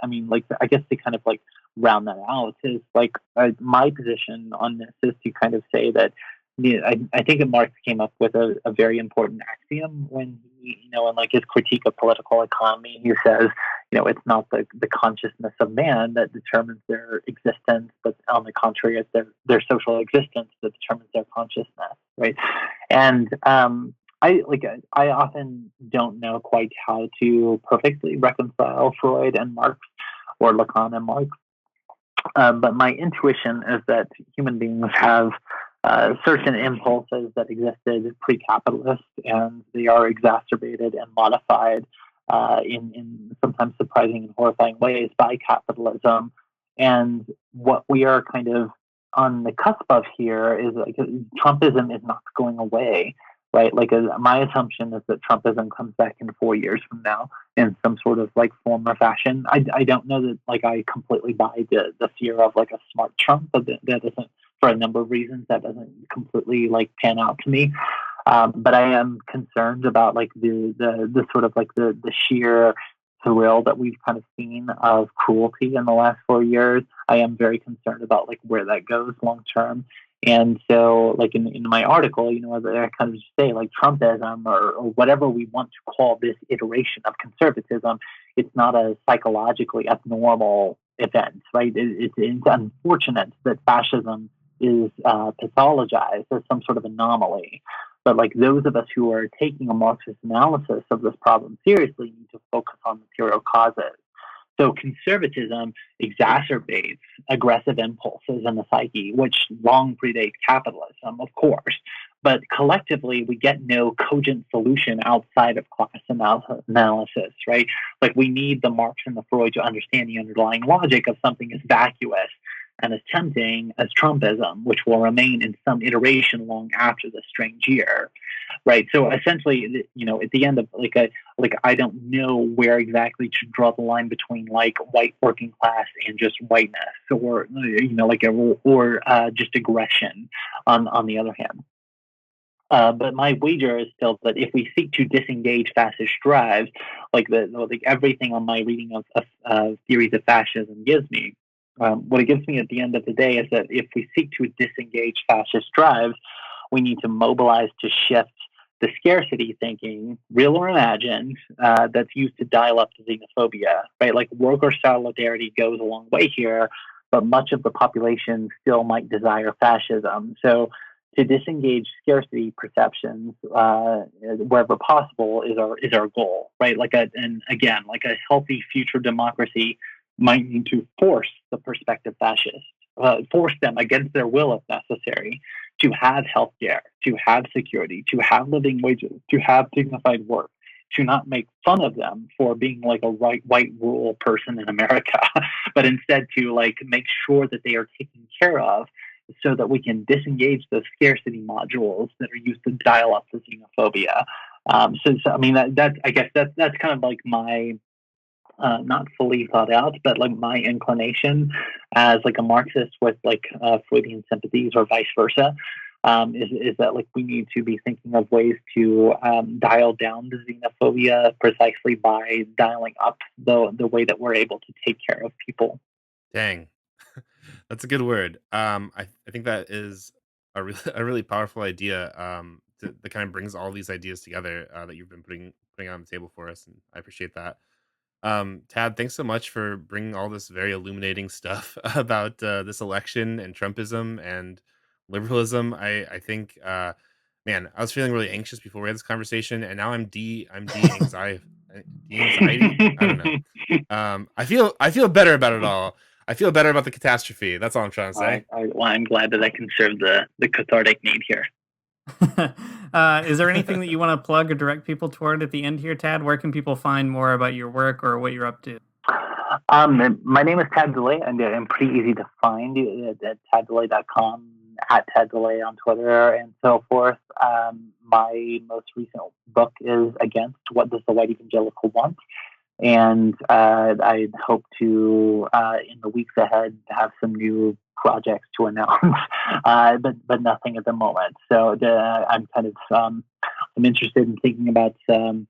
I guess to kind of like round that out is like my position on this is to kind of say that I think that Marx came up with a very important axiom when he, in like his critique of political economy, he says, it's not the consciousness of man that determines their existence, but on the contrary, it's their social existence that determines their consciousness, right? And I often don't know quite how to perfectly reconcile Freud and Marx or Lacan and Marx, but my intuition is that human beings have certain impulses that existed pre-capitalist, and they are exacerbated and modified in sometimes surprising and horrifying ways by capitalism. And what we are kind of on the cusp of here is like Trumpism is not going away, right? Like my assumption is that Trumpism comes back in 4 years from now in some sort of like form or fashion. I don't know that like I completely buy the fear of like a smart Trump, but that doesn't, for a number of reasons, that doesn't completely like pan out to me. But I am concerned about like the sort of like the sheer thrill that we've kind of seen of cruelty in the last 4 years. I am very concerned about like where that goes long term. And so like in my article, I kind of just say like Trumpism or whatever we want to call this iteration of conservatism, it's not a psychologically abnormal event, right? It's unfortunate that fascism is pathologized as some sort of anomaly. But like those of us who are taking a Marxist analysis of this problem seriously need to focus on material causes. So conservatism exacerbates aggressive impulses in the psyche, which long predate capitalism, of course. but collectively we get no cogent solution outside of class analysis, right? Like we need the Marx and the Freud to understand the underlying logic of something as vacuous and as tempting as Trumpism, which will remain in some iteration long after the strange year, right? So essentially, you know, at the end of I don't know where exactly to draw the line between like white working class and just whiteness, or you know, or just aggression on the other hand. But my wager is still that if we seek to disengage fascist drives, like everything on my reading of theories of fascism gives me, what it gives me at the end of the day is that if we seek to disengage fascist drives, we need to mobilize to shift the scarcity thinking, real or imagined, that's used to dial up the xenophobia, right? Like worker solidarity goes a long way here, but much of the population still might desire fascism. So to disengage scarcity perceptions wherever possible is our goal, right? And again, like a healthy future democracy might need to force the prospective fascists, force them against their will if necessary, to have health care, to have security, to have living wages, to have dignified work, to not make fun of them for being like a white rural person in America, but instead to like make sure that they are taken care of so that we can disengage those scarcity modules that are used to dial up the xenophobia. So I mean, I guess that's kind of like my, not fully thought out, but like my inclination as like a Marxist with like Freudian sympathies or vice versa, is that like we need to be thinking of ways to dial down the xenophobia precisely by dialing up the way that we're able to take care of people. Dang, that's a good word. I think that is a really powerful idea. That kind of brings all these ideas together that you've been putting on the table for us, and I appreciate that. Tad, thanks so much for bringing all this very illuminating stuff about this election and Trumpism and liberalism. I think, man, I was feeling really anxious before we had this conversation, and now I'm anxiety. I don't know. I feel better about it all. I feel better about the catastrophe. That's all I'm trying to say. Well, I'm glad that I can serve the cathartic need here. Is there anything that you want to plug or direct people toward at the end here, Tad? Where can people find more about your work or what you're up to? My name is Tad DeLay, and I'm pretty easy to find at taddelay.com, at Tad DeLay on Twitter, and so forth. My most recent book is Against What Does the White Evangelical Want? And I hope to, in the weeks ahead, have some new projects to announce, but nothing at the moment. So I'm kind of I'm interested in thinking about the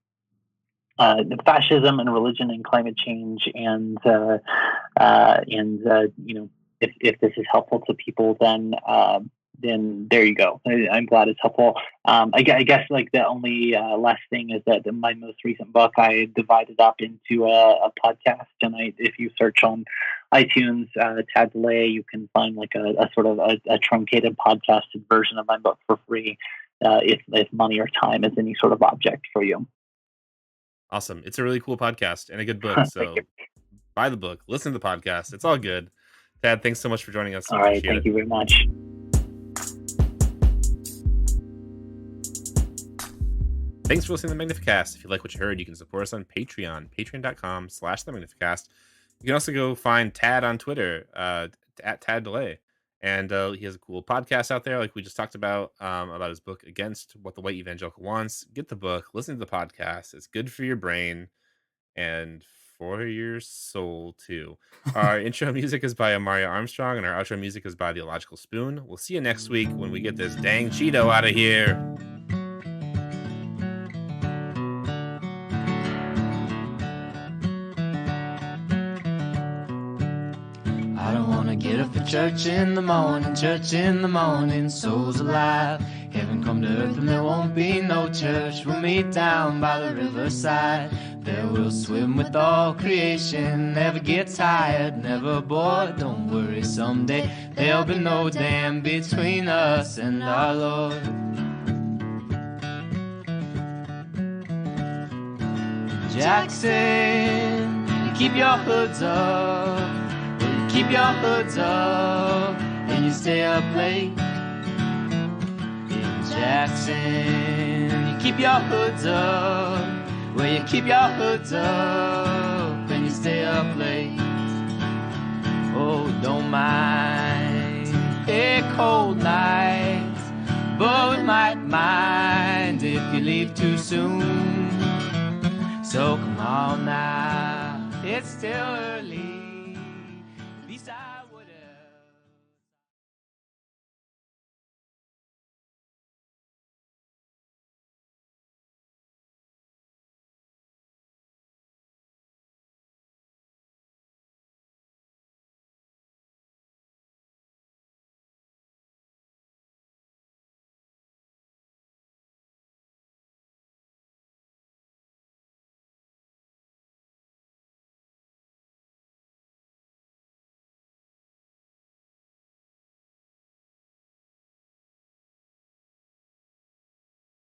fascism and religion and climate change, and you know, if this is helpful to people, then there you go. I'm glad it's helpful. I guess like the only last thing is that in my most recent book, I divided up into a podcast, and if you search on iTunes, Tad DeLay, you can find like a sort of a truncated podcasted version of my book for free, if money or time is any sort of object for you. Awesome. It's a really cool podcast and a good book. So buy the book, listen to the podcast. It's all good. Tad, thanks so much for joining us. All right. Thank you very much. Thanks for listening to the Magnificast. If you like what you heard, you can support us on Patreon, patreon.com/the Magnificast. You can also go find Tad on Twitter, at Tad DeLay. And he has a cool podcast out there, like we just talked about his book, Against What the White Evangelical Wants. Get the book, listen to the podcast. It's good for your brain and for your soul, too. Our intro music is by Amaria Armstrong, and our outro music is by The Illogical Spoon. We'll see you next week when we get this dang Cheeto out of here. I don't wanna get up for church in the morning, souls alive. Heaven come to earth and there won't be no church. We'll meet down by the riverside. There we'll swim with all creation. Never get tired, never bored. Don't worry, someday there'll be no dam between us and our Lord. Jackson, keep your hoods up. Keep your hoods up and you stay up late. Jackson, you keep your hoods up. Well, you keep your hoods up and you stay up late. Oh, don't mind a cold night, but we might mind if you leave too soon. So come on now, it's still early.